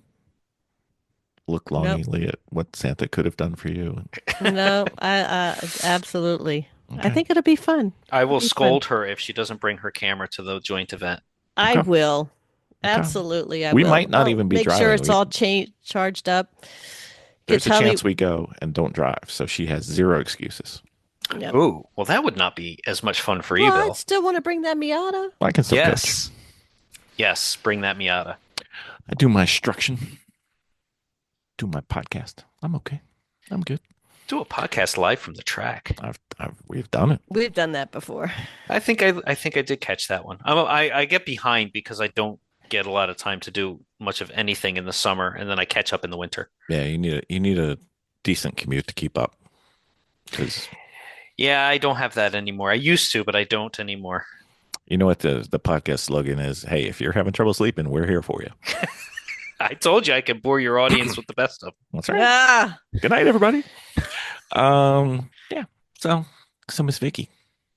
look Nope. longingly at what Santa could have done for you? No, I absolutely. I Okay. think it'll be fun. I will It'll be fun. scold her if she doesn't bring her camera to the joint event. I Okay. will. Okay. Absolutely, I We will. might not even be make sure driving. it's all charged up. There's a Tell me. chance we go and don't drive, so she has zero excuses. Yep. Ooh, well, that would not be as much fun for you, Well, I Bill. still want to bring that Miata. I can still coach. Yes. Yes, bring that Miata. I do my instruction, do my podcast. I'm okay. I'm good. Do a podcast live from the track. We've done it. We've done that before. I think I did catch that one. I get behind because I don't get a lot of time to do much of anything in the summer, and then I catch up in the winter. Yeah, you need a decent commute to keep up. Because Yeah, I don't have that anymore. I used to, but I don't anymore. you know what the podcast slogan is? Hey, if you're having trouble sleeping, we're here for you. I told you I could bore your audience with the best of them. That's right. Ah. Good night, everybody. Yeah. So Miss Vicky,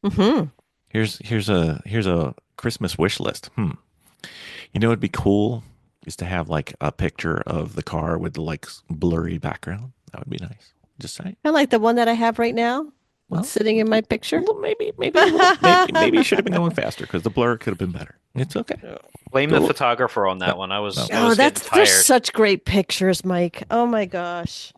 Mm-hmm. here's a Christmas wish list. You know, it'd be cool is to have like a picture of the car with the like blurry background. That would be nice. Just saying. I like the one that I have right now. Well, Sitting in my picture. Well, maybe you should have been going faster because the blur could have been better. It's okay. Blame the photographer on that No, one. I was no. I was getting There's tired. such great pictures, Mike. Oh my gosh.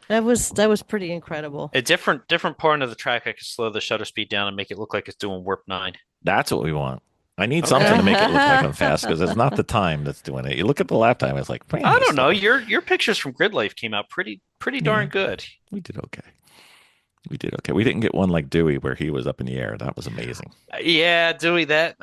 That was pretty incredible. A different part of the track, I could slow the shutter speed down and make it look like it's doing warp 9. That's what we want. I need Okay. something to make it look like I'm fast because it's not the time that's doing it. You look at the lap time, it's like, man, I this don't know. stuff- Your pictures from Grid Life came out pretty darn Yeah. good. We did okay. We did okay. We didn't get one like Dewey where he was up in the air. That was amazing. Yeah, Dewey, that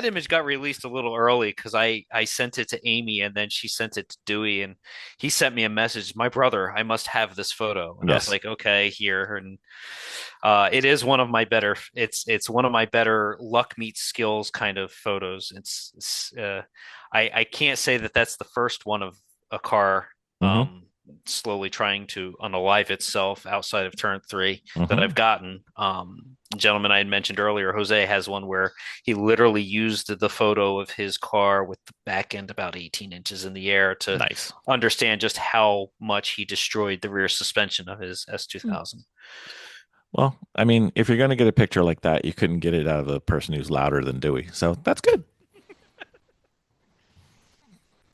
image got released a little early because I sent it to Amy and then she sent it to Dewey and he sent me a message. My brother, I must have this photo. And I was Yes. like, okay, here. And it is one of my better. It's one of my better luck meets skills kind of photos. I can't say that that's the first one of a car. Mhm. Slowly trying to unalive itself outside of turn 3 that Mhm. I've gotten. Gentleman I had mentioned earlier, Jose has one where he literally used the photo of his car with the back end about 18 inches in the air to Nice. understand just how much he destroyed the rear suspension of his S2000. Well, I mean, if you're going to get a picture like that, you couldn't get it out of the person who's louder than Dewey. So that's good.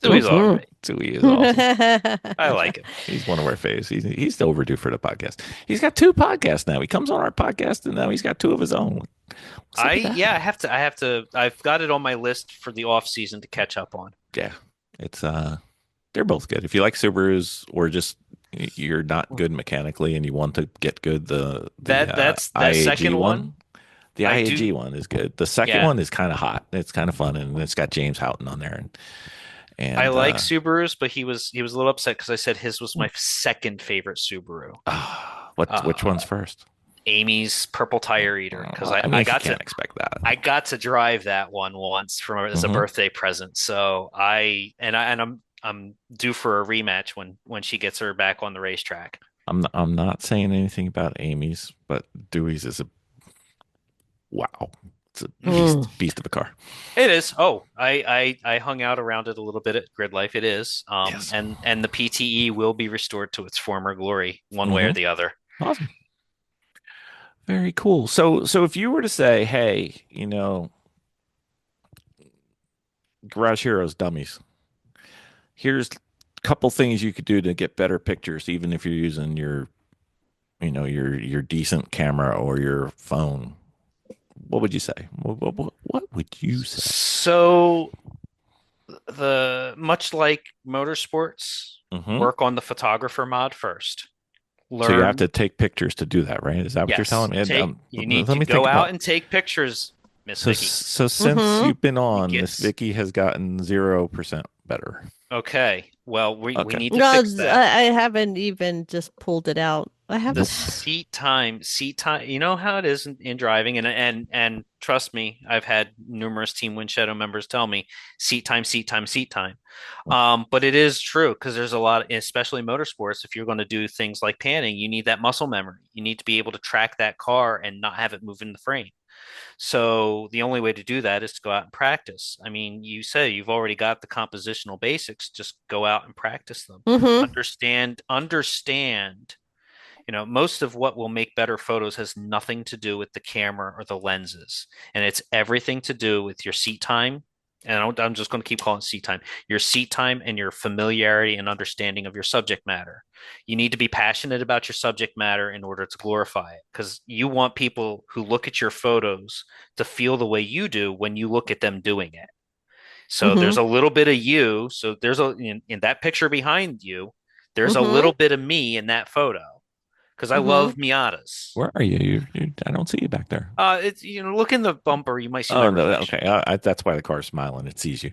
Dewey's all right. Dewey is awesome. I like it. He's one of our faves. He's overdue for the podcast. He's got 2 podcasts now. He comes on our podcast and now he's got 2 of his own. What's up with that? I have to I've got it on my list for the off season to catch up on. Yeah, it's they're both good. If you like Subarus or just you're not good mechanically and you want to get good, That's that IAG second one. The I IAG do- one is good. The second Yeah. one is kind of hot. It's kind of fun and it's got James Houghton on there. And I like Subarus, but he was a little upset because I said his was my second favorite Subaru. which one's first? Amy's Purple Tire Eater, because I mean, I you got can't to expect that. I got to drive that one once as a Mhm. birthday present. So I'm due for a rematch when she gets her back on the racetrack. I'm not saying anything about Amy's, but Dewey's is a wow. It's a Mm. beast of a car. It is. Oh, I hung out around it a little bit at Grid Life. It is. Yes. And the PTE will be restored to its former glory, one way or Hmm. the other. Awesome. Very cool. So if you were to say, hey, Garage Heroes dummies, here's a couple things you could do to get better pictures, even if you're using your decent camera or your phone. What would you say? What would you say? So the much like motorsports, Hmm. work on the photographer mod first. So you have Learn, to take pictures to do that, right? Is that what you're telling yes, me? And, you need let to me think go out about. and take pictures, Miss So Vicky. so since Mm-hmm. you've been You on, get Miss Vicky has gotten 0% better. okay. Well, we Okay. need to No, fix that. I haven't even just pulled it out. I The haven't. Nope. seat time, you know how it is in driving, and trust me, I've had numerous Team WindShadow members tell me seat time, seat time, seat time. But it is true because there's a lot, especially motorsports, if you're going to do things like panning, you need that muscle memory. You need to be able to track that car and not have it move in the frame. So the only way to do that is to go out and practice. I mean, you say you've already got the compositional basics, just go out and practice them. Mm-hmm. Understand, most of what will make better photos has nothing to do with the camera or the lenses, and it's everything to do with your seat time. And I'm just going to keep calling it seat time. Your seat time and your familiarity and understanding of your subject matter. You need to be passionate about your subject matter in order to glorify it, because you want people who look at your photos to feel the way you do when you look at them doing it. So Mm-hmm. there's a little bit of you. So there's in that picture behind you, there's a Mm-hmm. little bit of me in that photo because I Mm-hmm. love Miatas. Where are you? I don't see you back there. It's look in the bumper, you might see my Oh no. Okay. reflection. That's why the car's smiling. It sees you.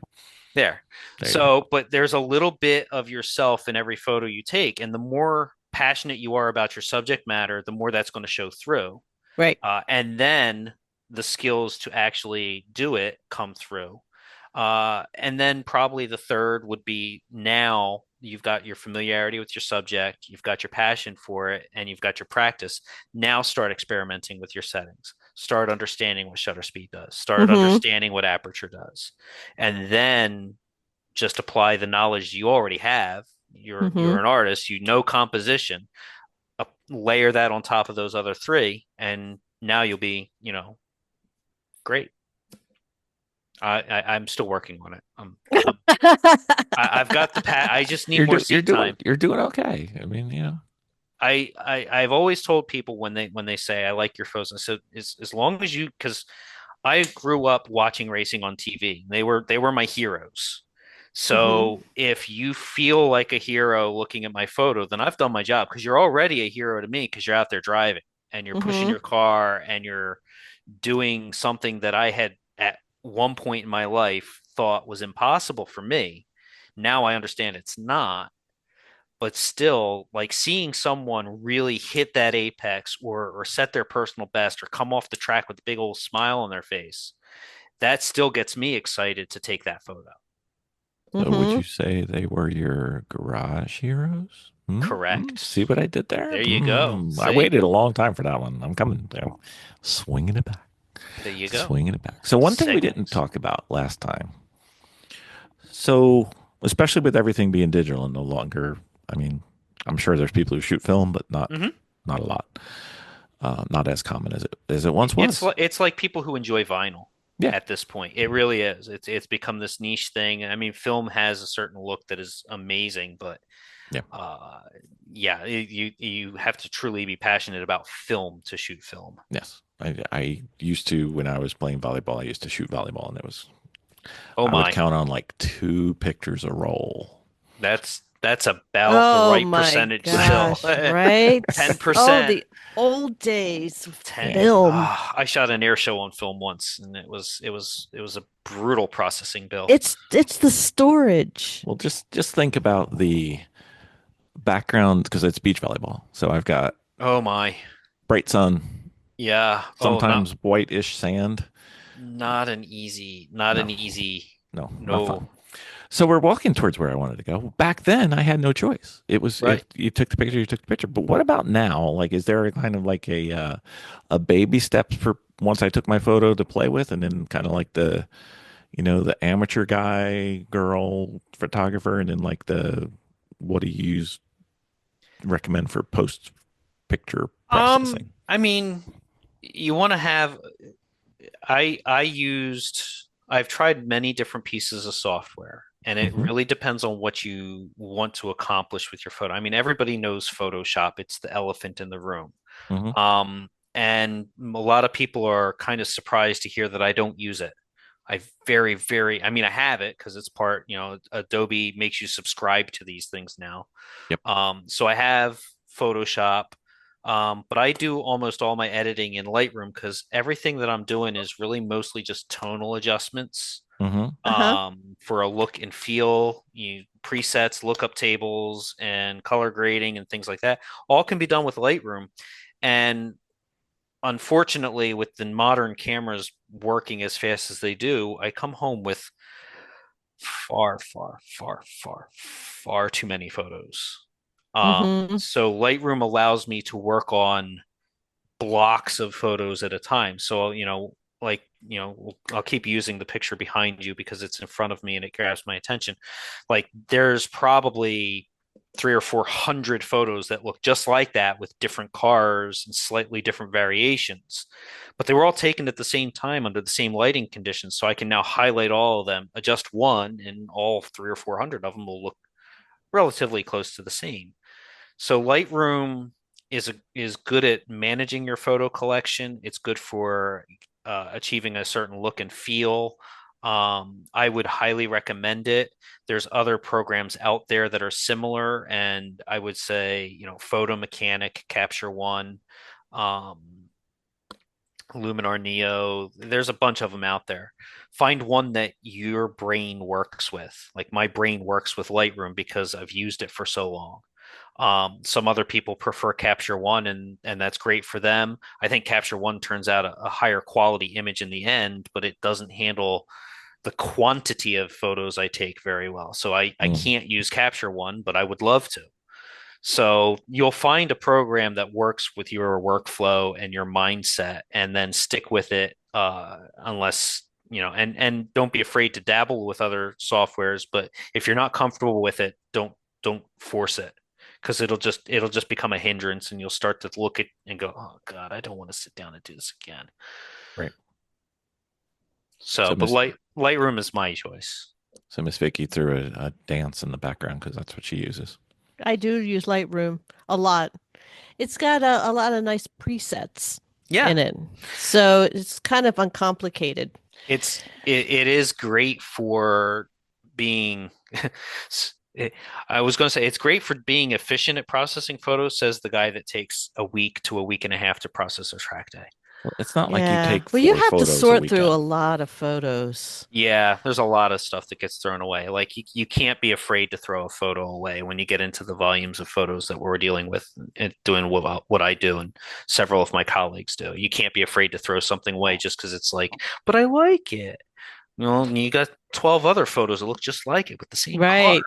There. There you go. So, but there's a little bit of yourself in every photo you take, and the more passionate you are about your subject matter, the more that's going to show through. Right. And then the skills to actually do it come through. And then probably the third would be now you've got your familiarity with your subject, you've got your passion for it, and you've got your practice. Now start experimenting with your settings. Start understanding what shutter speed does. Start Mm-hmm. understanding what aperture does. And then just apply the knowledge you already have. You're Mm-hmm. an artist, you know composition. Layer that on top of those other three, and now you'll be, great. I'm still working on it. I've got the pat. I just need more seat time. You're doing okay. I mean, I've always told people when they say I like your photos, I said as long as you, because I grew up watching racing on TV. They were my heroes. Mm-hmm. So if you feel like a hero looking at my photo, then I've done my job, because you're already a hero to me because you're out there driving and you're pushing Mm-hmm. your car and you're doing something that I had at one point in my life thought was impossible for me. Now I understand it's not, but still, like seeing someone really hit that apex or set their personal best or come off the track with a big old smile on their face, that still gets me excited to take that photo. so would Mm-hmm. you say they were your garage heroes? Correct. See what I did there? There you go. I See, waited a long time for that one. I'm coming. Swinging it back. there you go. Swinging it back. So one thing we didn't Segways. talk about last time. So especially with everything being digital and no longer, I mean, I'm sure there's people who shoot film, but Hmm. not a lot. Not as common as it once was. It's like people who enjoy vinyl Yeah. at this point. It really is. It's become this niche thing. I mean, film has a certain look that is amazing, but Yeah. uh, yeah, you have to truly be passionate about film to shoot film. Yes. I used to, when I was playing volleyball, I used to shoot volleyball, and Oh I would my, count on like 2 pictures a roll. that's about the Oh right my percentage still. gosh, right? Ten Oh, percent. the old days of 10. Yeah. film. I shot an air show on film once, and it was a brutal processing bill. It's the storage. Well, just think about the background because it's beach volleyball. So I've got Oh my. bright sun, Yeah. Oh, not sometimes whitish sand. not an easy, not No, an easy. no, not fun. No. So we're walking towards where I wanted to go. Back then, I had no choice. It was if Right. you took the picture, you took the picture. But what about now? Like, is there a kind of like a baby steps for once I took my photo to play with, and then kind of like the amateur guy, girl photographer, and then like the what do you use recommend for post picture processing? I mean, you want to have I've tried many different pieces of software, and it Hmm. really depends on what you want to accomplish with your photo. I mean, everybody knows Photoshop. It's the elephant in the room. Hmm. And a lot of people are kind of surprised to hear that I don't use it. I mean, I have it because it's part, Adobe makes you subscribe to these things now. Yep. So I have Photoshop, but I do almost all my editing in Lightroom because everything that I'm doing is really mostly just tonal adjustments Hmm. Uh-huh. for a look and feel. Presets, lookup tables, and color grading and things like that all can be done with Lightroom. And unfortunately, with the modern cameras working as fast as they do, I come home with far, far, far, far, far too many photos. Mm-hmm. So Lightroom allows me to work on blocks of photos at a time. So, I'll keep using the picture behind you because it's in front of me and it grabs my attention. Like there's probably 300 or 400 photos that look just like that with different cars and slightly different variations, but they were all taken at the same time under the same lighting conditions. So I can now highlight all of them, adjust one, and all 300 or 400 of them will look relatively close to the same. So Lightroom is good at managing your photo collection. It's good for achieving a certain look and feel. I would highly recommend it. There's other programs out there that are similar, and I would say, Photo Mechanic, Capture One, um, Luminar Neo. There's a bunch of them out there. Find one that your brain works with. Like my brain works with Lightroom because I've used it for so long. Some other people prefer Capture One, and that's great for them. I think Capture One turns out a higher quality image in the end, but it doesn't handle the quantity of photos I take very well. So I can't use Capture One, but I would love to. So you'll find a program that works with your workflow and your mindset, and then stick with it. Unless and don't be afraid to dabble with other softwares. But if you're not comfortable with it, don't force it because it'll just become a hindrance, and you'll start to look at and go, oh God, I don't want to sit down and do this again. Right. So, So but Miss Lightroom is my choice. so Miss Vicky threw a dance in the background because that's what she uses. I do use Lightroom a lot. It's got a lot of nice presets Yeah, in it. So it's kind of uncomplicated. it is great for being I was going to say it's great for being efficient at processing photos, says the guy that takes a week to a week and a half to process a track day. Well, it's not like you Yeah. take Well, you four have to photos a sort through a weekend. lot of photos. Yeah, there's a lot of stuff that gets thrown away. Like you can't be afraid to throw a photo away when you get into the volumes of photos that we're dealing with and doing what I do and several of my colleagues do. You can't be afraid to throw something away just because it's like, but I like it. You got 12 other photos that look just like it with the same car. Right.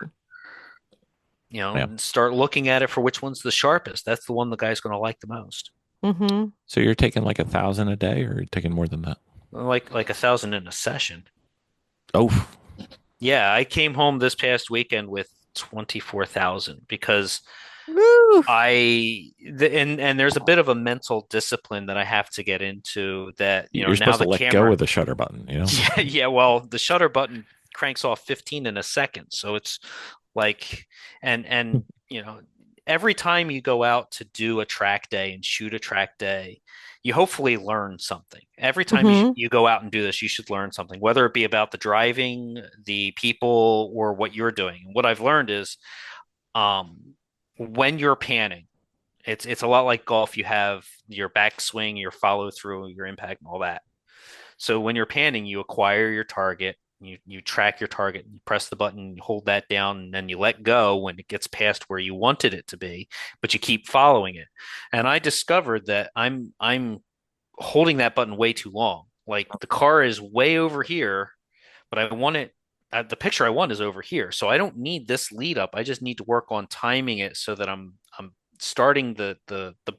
Yeah. And start looking at it for which one's the sharpest. That's the one the guy's going to like the most. Mm-hmm. So you're taking like 1,000 a day, or you're taking more than that? Like 1,000 in a session. Oh, Yeah, I came home this past weekend with 24,000 because Woo. and there's a bit of a mental discipline that I have to get into that, you're now supposed to the let go camera. of the shutter button, you know? Yeah, yeah, well, the shutter button cranks off 15 in a second. So it's like and every time you go out to do a track day and shoot a track day, you hopefully learn something. Every time Mm-hmm. you go out and do this, you should learn something, whether it be about the driving, the people, or what you're doing. What I've learned is um, when you're panning, it's a lot like golf. You have your backswing, your follow through, your impact, and all that. So when you're panning, you acquire your target, you track your target, you press the button, you hold that down, and then you let go when it gets past where you wanted it to be, but you keep following it. And I discovered that I'm holding that button way too long. Like the car is way over here, but I want it the picture I want is over here. So I don't need this lead up. I just need to work on timing it so that I'm starting the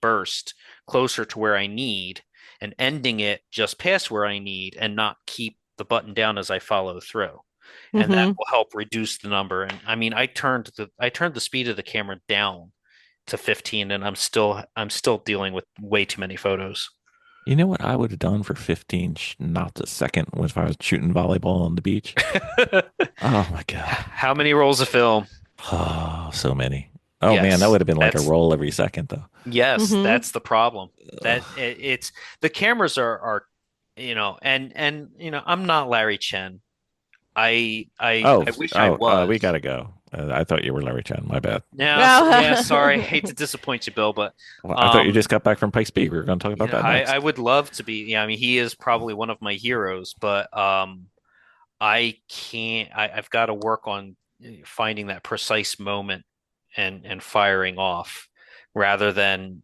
burst closer to where I need and ending it just past where I need and not keep the button down as I follow through. And that Mm-hmm. will help reduce the number. And I mean, I turned the speed of the camera down to 15 and I'm still dealing with way too many photos. You know what I would have done for 15 knots a second was if I was shooting volleyball on the beach? Oh my God. How many rolls of film? Oh, so many. Oh man, that Yes, would have been like a that's roll every second though. yes, Mm-hmm. that's the problem. Ugh. It's the cameras are and I'm not Larry Chen. Oh, I wish I we was. gotta go. I thought you were Larry Chen. My bad. Yeah, sorry. Hate to disappoint you, Bill, but Well, I thought you um just got back from Pikes Peak. We were going to talk about that I next. would love to be. Yeah, I mean, he is probably one of my heroes, but I can't. I've got to work on finding that precise moment and firing off rather than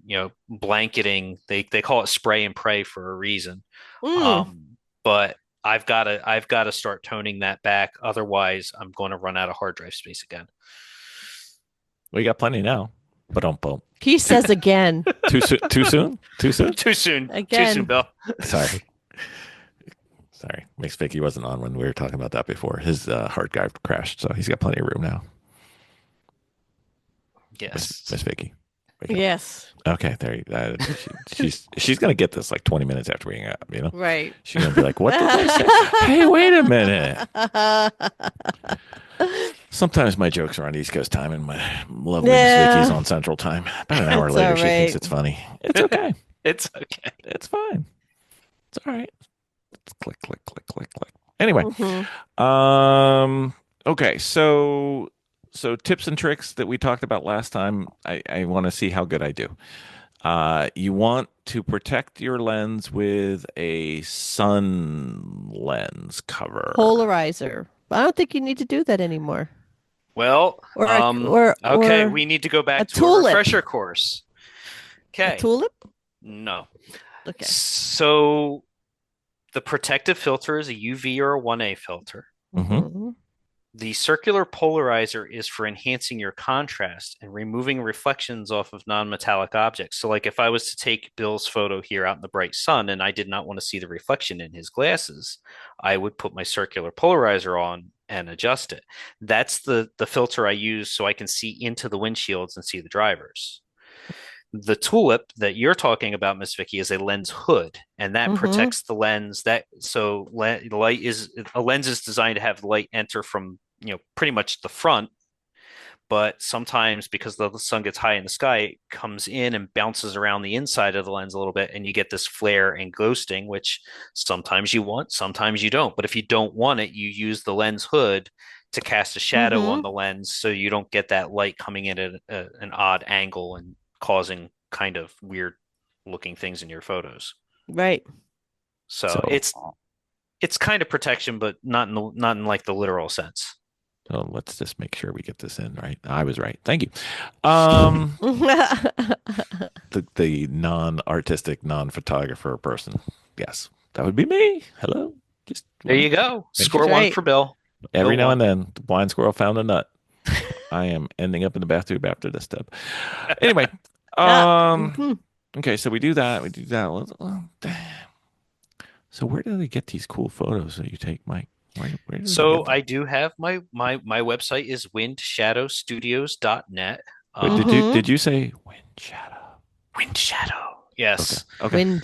blanketing. They call it spray and pray for a reason. Mm. But I've got to start toning that back. Otherwise, I'm going to run out of hard drive space again. We got plenty now, but don't bump. He says again. Too soon. Too soon. Too soon. Too soon. Too soon, Again. Bill. Sorry. Sorry. Miss Vicki wasn't on when we were talking about that before. His hard drive crashed, so he's got plenty of room now. Miss Yes. Vicki. Wake up. Yes. Okay, there. She's gonna get this like 20 minutes after we hang up. You know, Right. she's gonna be like, "What did I say? Hey, wait a minute." Sometimes my jokes are on East Coast time, and my lovely Miss Vicki's Yeah. on Central time. About an hour It's later, all she thinks right. it's funny. It's okay. It's okay. It's fine. It's all right. It's click, click, click, click, click. Anyway, Mhm. okay, so tips and tricks that we talked about last time. I want to see how good I do. You want to protect your lens with a sun lens cover. Polarizer. I don't think you need to do that anymore. Well, Or okay, or we need to go a back to a tulip. refresher course. A Okay. tulip? No. Okay. So the protective filter is a UV or a 1A filter. Mm-hmm. Mhm. The circular polarizer is for enhancing your contrast and removing reflections off of non-metallic objects. So, like if I was to take Bill's photo here out in the bright sun and I did not want to see the reflection in his glasses, I would put my circular polarizer on and adjust it. That's the filter I use so I can see into the windshields and see the drivers. The tulip that you're talking about, Miss Vicky, is a lens hood, and that Mhm. protects the lens. Light is a lens is designed to have light enter from pretty much the front, but sometimes because the sun gets high in the sky, it comes in and bounces around the inside of the lens a little bit, and you get this flare and ghosting, which sometimes you want, sometimes you don't. But if you don't want it, you use the lens hood to cast a shadow on Mhm. the lens so you don't get that light coming in at an odd angle and causing kind of weird looking things in your photos. Right. So So, it's kind of protection, but not in like the literal sense. so let's just make sure we get this in right. I was right. Thank you. The non-artistic, non-photographer person. Yes, that would be me. Hello. Just There you go. Make Score sure. one Right. for Bill. Every Bill now and won. then, the blind squirrel found a nut. I am ending up in the bathtub after this tub. Anyway, Mhm. okay, so we do that. We do that. Damn. So where do they get these cool photos that you take, Mike? Where do they So get them? I do have my website is windshadowstudios.net. Wait, Mhm. did you say wind shadow? WindShadow. Okay. Yes. Okay. Wind.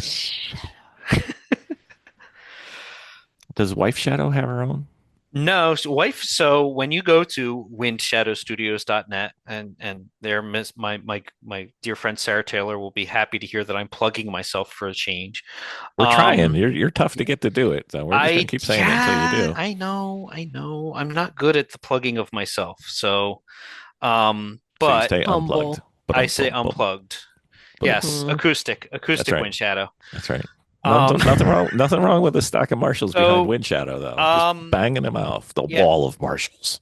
Does Wife Shadow have her own? No, wife. So when you go to windshadowstudios.net and there, my dear friend Sarah Taylor will be happy to hear that I'm plugging myself for a change. We're trying. Um, You're tough to get to do it, so we're just gonna I keep saying it until you yeah, do. I know. I'm not good at the plugging of myself. So, So you but stay unplugged. Humble. I say unplugged. Yes, Mhm. acoustic That's right. wind shadow. That's right. Um, Nothing wrong with a stack of Marshalls behind so wind shadow though. Just banging them off the yeah, wall of Marshalls.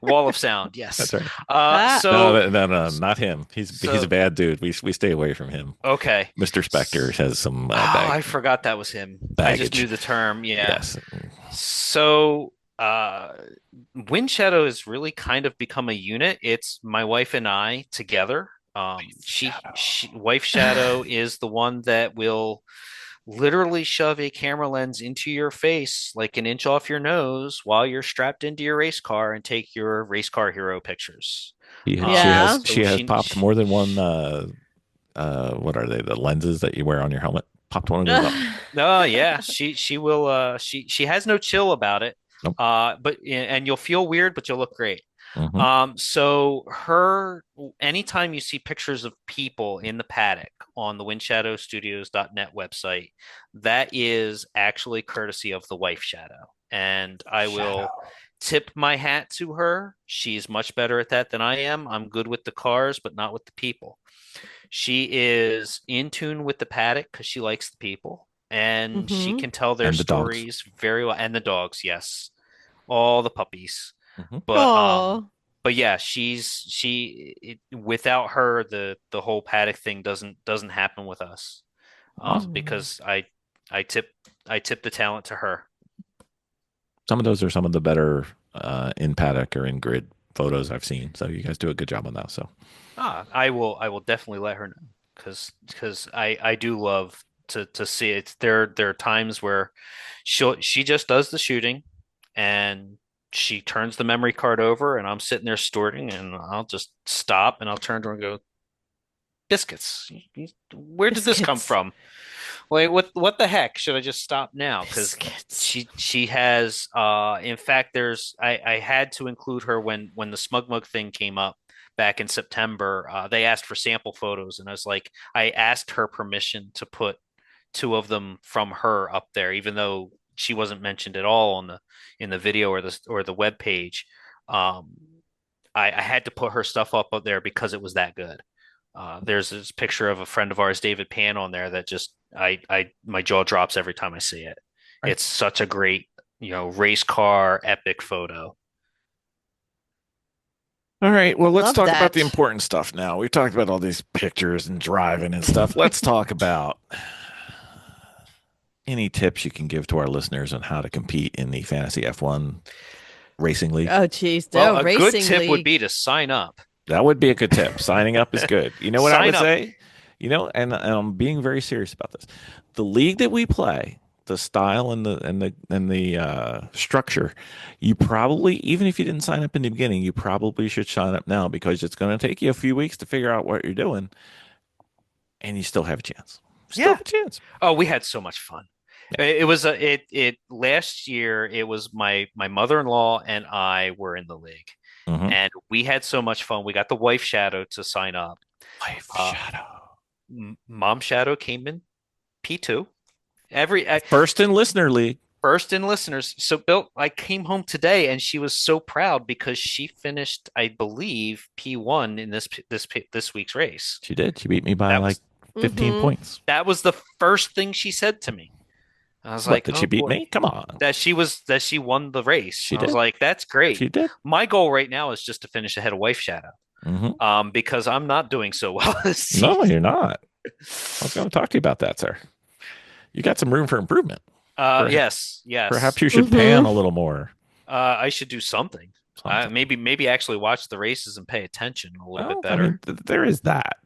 wall of sound. That's Yes. right. Ah. No, not him. He's So- a bad dude. We stay away from him. Okay. Mr. Spector has some Oh, I forgot that was him. I just baggage. knew the term. Yeah. Yes. So, WindShadow has really kind of become a unit. It's my wife and I together. Wife Shadow is the one that will literally shove a camera lens into your face like an inch off your nose while you're strapped into your race car and take your race car hero pictures. She Yeah. has So popped more than one what are they, the lenses that you wear on your helmet? Popped one of those up. no, yeah, she will. She has no chill about it. Nope. But and you'll feel weird, but you'll look great. Hmm. So anytime you see pictures of people in the paddock on the windshadowstudios.net website, that is actually courtesy of the wife Shadow. And I will tip my hat to her. She's much better at that than I am. I'm good with the cars, but not with the people. She is in tune with the paddock because she likes the people and she Mm-hmm. can tell their And the dogs. stories very well. And the dogs, yes, all the puppies. Hmm. But Oh, yeah, without her, the whole paddock thing doesn't happen with us. Awesome. Because I tip I tip the talent to her. Some of those are some of the better in paddock or in grid photos I've seen. So you guys do a good job on that. So I will definitely let her know because I do love to see it. There are times where she just does the shooting and she turns the memory card over and I'm sitting there sorting and I'll just stop and I'll turn to her and go, biscuits. Where did this come biscuits. from? Like what the heck? Should I just stop now? Because Biscuits. she has in fact I had to include her when the Smug Mug thing came up back in September. They asked for sample photos and I asked her permission to put two of them from her up there, even though she wasn't mentioned at all on the in the video or the web page. Um, I had to put her stuff up there because it was that good. There's this picture of a friend of ours, David Pan, on there that just I my jaw drops every time I see it. right. It's such a great, race car epic photo. All right. Well, let's Love talk about the that. important stuff now. We've talked about all these pictures and driving and stuff. Let's talk about any tips you can give to our listeners on how to compete in the Fantasy F1 Racing League. Oh, geez. Well, No, a good racing tip would league. be to sign up. That would be a good tip. Signing up is good. You know what I Sign would up. say? And I'm being very serious about this. The league that we play, the style and the structure, you probably, even if you didn't sign up in the beginning, you probably should sign up now because it's going to take you a few weeks to figure out what you're doing, and you still have a chance. Still Yeah. have a chance. Oh, we had so much fun. It was it last year. It was my mother-in-law and I were in the league, Mm-hmm. and we had so much fun. We got the wife shadow to sign up. Life Uh, Shadow. Mom shadow came in P2. First in listener league. First in listeners. So Bill, I came home today and she was so proud because she finished, I believe, P1 in this week's race. She did. She beat me by That like was 15 Mm-hmm. points. that was the first thing she said to me. I was What, like, did "Oh she beat boy." me? Come on. That she won the race. She I was did. like, "That's great." She did. My goal right now is just to finish ahead of Wife Shadow. Mm-hmm. Because I'm not doing so well this No, season. you're not. I was going to talk to you about that, sir. You got some room for improvement. Yes, yes. Perhaps you should pan Mm-hmm. a little more. I should do something. Something. Maybe actually watch the races and pay attention a little bit Well, I mean, better. there is that.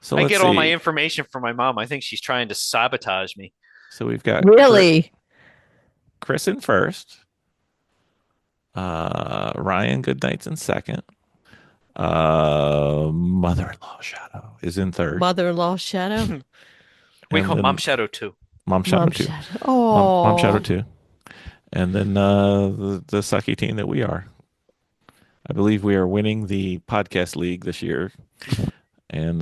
So I let's get all my see. information from my mom. I think she's trying to sabotage me. So we've got Really? Chris in first. Ryan Goodnight's in second. Mother-in-law Shadow is in third. Mother-in-law shadow? We And call Mom then Shadow too. Mom Shadow Mom too. shadow. Mom Shadow Oh. too. And then the sucky team that we are. I believe we are winning the podcast league this year, and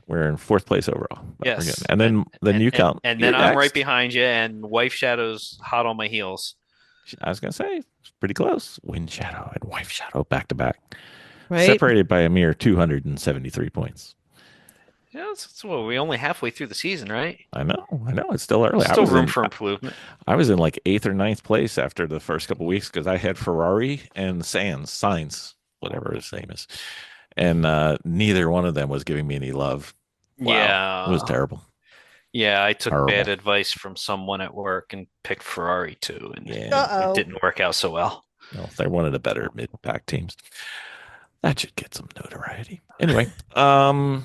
we're in fourth place overall. But we're Yes, good. And then you count. and You're then I'm right next. behind you, and Wife Shadow's hot on my heels. I was gonna say it's pretty close. Wind Shadow and Wife Shadow back to back, Right? separated by a mere 273 points. Yeah, we only halfway through the season, right? I know. It's still early. Still room for improvement. I was in like eighth or ninth place after the first couple weeks because I had Ferrari and Sainz, whatever his name is, and neither one of them was giving me any love. Wow, Yeah, it was terrible. Yeah, I took bad Terrible. advice from someone at work and picked Ferrari too, and Yeah. it Uh-oh. didn't work out so well. No, they're one of the better mid-pack teams. That should get some notoriety. Anyway, all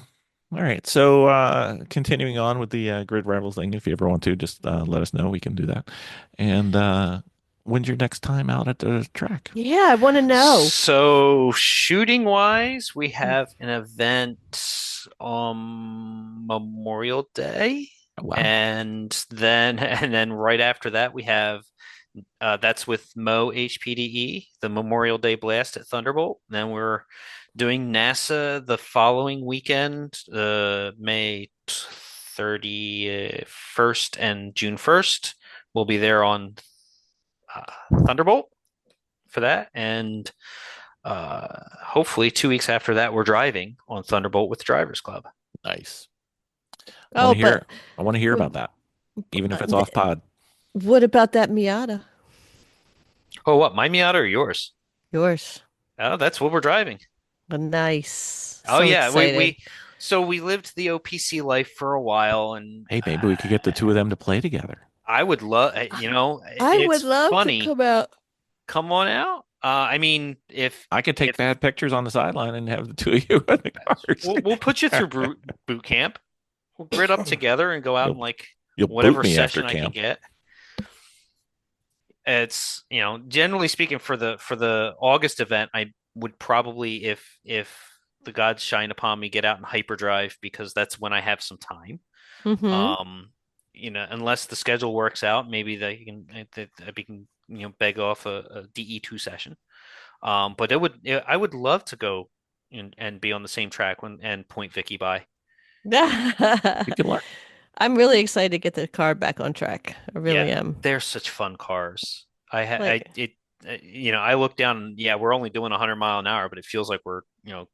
right. So continuing on with the grid rivals thing, if you ever want to, just let us know. We can do that. And when's your next time out at the track? Yeah, I want to know. So shooting wise, we have an event on Memorial Day, Oh, wow. and then right after that we have that's with Mo HPDE, the Memorial Day Blast at Thunderbolt. Then we're doing NASA the following weekend, May 31st and June 1st. We'll be there on Thunderbolt for that, and hopefully 2 weeks after that, we're driving on Thunderbolt with the Drivers Club. Nice. I want Oh, to hear. but I want to hear about w- that, even if it's n- off pod. what about that Miata? Oh, what? My Miata or yours? Yours. Oh, that's what we're driving. Nice. Oh So yeah, we excited. we so we lived the OPC life for a while, and Hey, maybe we could get the two of them to play together. I would love, I would it's love to funny. come out. Come on out. I mean, I could take if bad pictures on the sideline and have the two of you in the cars. we'll put you through boot camp. We'll grid up together and go out and You'll like you'll boot whatever me after session I can camp. get. It's, generally speaking for the August event, I would probably, if the gods shine upon me, get out and hyperdrive because that's when I have some time. Mm-hmm. Um, unless the schedule works out, maybe that we can beg off a DE2 session. But I would love to go and be on the same track and point Vicky by. You can learn. I'm really excited to get the car back on track. I really Yeah, am. they're such fun cars. I ha I Like, it I look down and yeah, we're only doing 100 mile an hour, but it feels like we're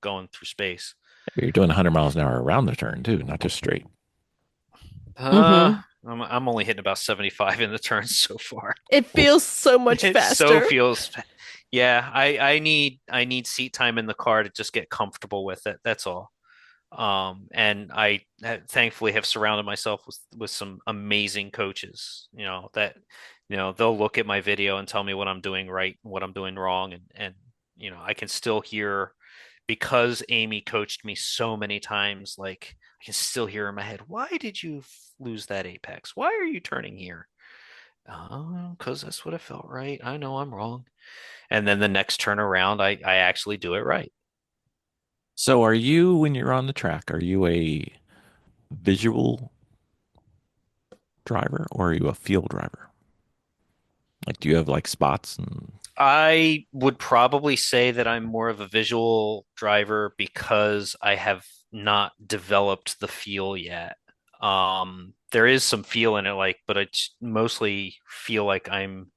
going through space. You're doing 100 miles an hour around the turn too, not just straight. Uh, mm-hmm. I'm only hitting about 75 in the turns so far. It Well, feels so much It so faster. feels, yeah. I need seat time in the car to just get comfortable with it. That's all. And I thankfully have surrounded myself with some amazing coaches. That they'll look at my video and tell me what I'm doing right and what I'm doing wrong, and I can still hear because Amy coached me so many times. Like I can still hear in my head, why did you lose that apex? Why are you turning here? Oh, because that's what it felt right. I know I'm wrong. And then the next turn around, I actually do it right. So are you, when you're on the track, are you a visual driver or are you a field driver? Like, do you have like spots and I would probably say that I'm more of a visual driver because I have not developed the feel yet. There is some feel in it, but I mostly feel like I'm,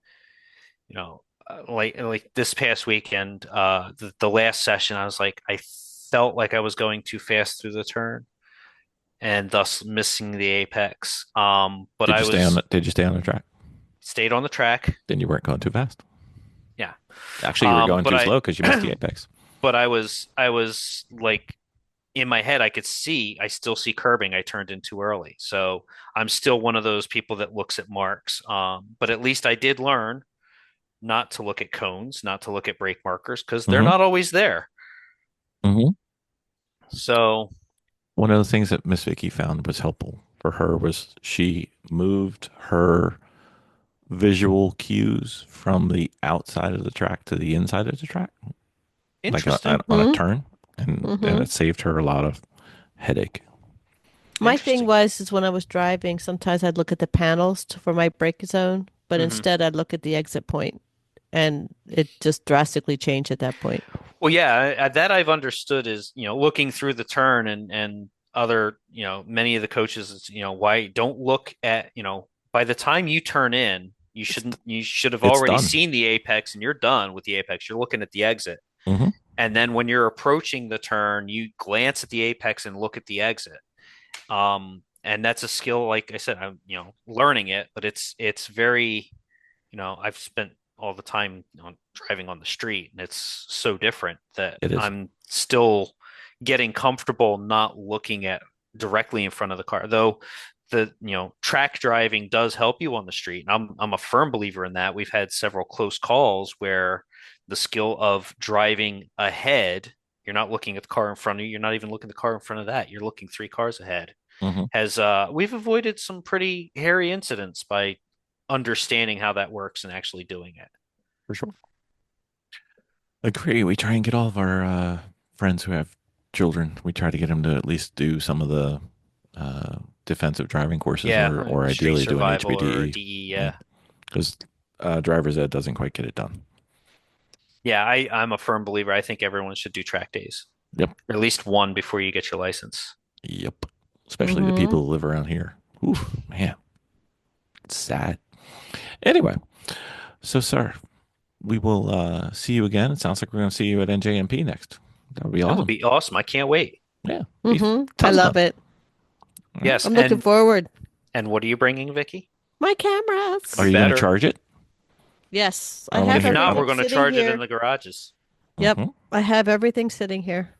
like this past weekend, the last session, I was like, I felt like I was going too fast through the turn and thus missing the apex. But did I you stay on was did you stay on the track? stayed on the track. Then you weren't going too fast. Yeah. Actually, you were going But too slow because you missed the apex. I was like in my head, I still see curbing. I turned in too early. So I'm still one of those people that looks at marks. But at least I did learn not to look at cones, not to look at brake markers because they're hmm not always there. hmm So, One of the things that Miss Vicki found was helpful for her was she moved her visual cues from the outside of the track to the inside of the track, like interesting. on a Mm-hmm. turn, and Mm-hmm. it saved her a lot of headache. My thing Interesting. was when I was driving, sometimes I'd look at the panels for my brake zone, but Hmm. instead I'd look at the exit point, and it just drastically changed at that point. Well, yeah, that I've understood is, looking through the turn and other, many of the coaches, why don't look at, by the time you turn in, It's you should have it's already done. seen the apex and you're done with the apex. You're looking at the exit. hmm And then when you're approaching the turn, you glance at the apex and look at the exit. And that's a skill, like I said, I'm, learning it, but it's very, I've spent all the time on driving on the street, and it's so different that It is. I'm still getting comfortable not looking at directly in front of the car. Though the track driving does help you on the street. And I'm a firm believer in that. We've had several close calls where the skill of driving ahead, you're not looking at the car in front of you, you're not even looking at the car in front of that, you're looking 3 cars ahead. Mhm. Has we've avoided some pretty hairy incidents by understanding how that works and actually doing it. For sure. Agree. We try and get all of our friends who have children. We try to get them to at least do some of the defensive driving courses, Yeah, or street ideally do an survival or HPDE. DE. Yeah, Yeah, because driver's ed doesn't quite get it done. yeah. I'm a firm believer. I think everyone should do track days, Yep. or at least one before you get your license. Yep. Especially the Mm-hmm. people who live around here. Oof, man, it's sad. Anyway, so sir, we will see you again. It sounds like we're going to see you at NJMP next. That would be That awesome. would be awesome. I can't wait. Yeah. Mm-hmm. I Tons of love fun. it. Yes, I'm looking forward. and what are you bringing, Vicky? My cameras. Are you going to Better. charge it? Yes, I I wanna have hear If not, everything we're going to sitting charge it here. in the garages. Yep, Mhm. I have everything sitting here.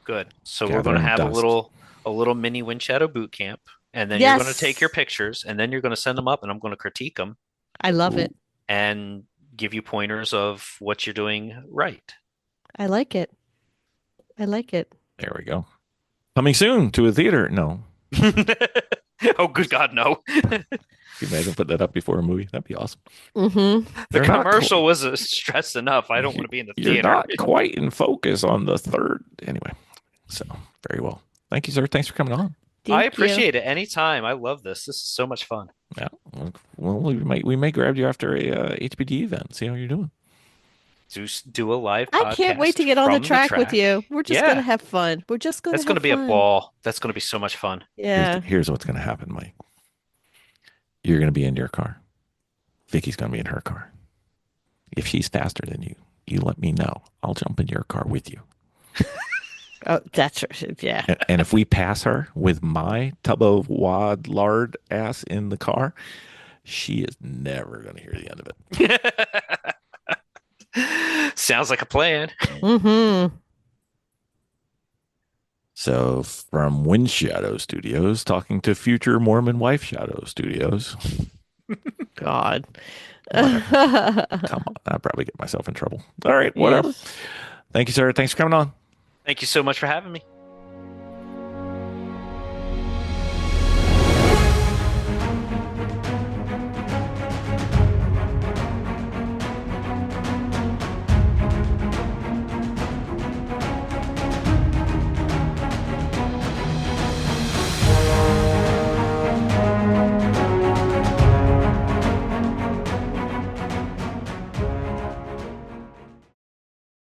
Good. So we're going to Gathering have dust. a little mini WindShadow boot camp, and then you're going to take your Yes, pictures, and then you're going to send them up, and I'm going to critique them I love Ooh. it. and give you pointers of what you're doing right. I like it. I like it. There we go. Coming soon to a theater. No. Oh, good God, no. Can you imagine putting that up before a movie? That'd be awesome. Mm-hmm. The They're not commercial was stress enough. I don't want to be in the You're theater. not quite in focus on the third. Anyway, so very well. Thank you, sir. Thanks for coming on. I Thank you. appreciate it anytime. I love this. This is so much fun. Yeah. Well, we may grab you after a HPD event. See how you're doing. Do a live I can't wait to get on the from track with you. We're just gonna Yeah, have fun. We're just gonna that's going to have be a fun. ball. That's going to be so much fun. Yeah. Here's what's going to happen, Mike. You're going to be in your car. Vicky's going to be in her car. If she's faster than you, you let me know. I'll jump in your car with you. Oh, that's right. Yeah. And if we pass her with my tub of wad lard ass in the car, she is never going to hear the end of it. Sounds like a plan. Mm-hmm. So from WindShadow Studios, talking to future Mormon Wife Shadow Studios. God. Come on, I'll probably get myself in trouble. All right, whatever. Yes. Thank you, sir. Thanks for coming on. Thank you so much for having me.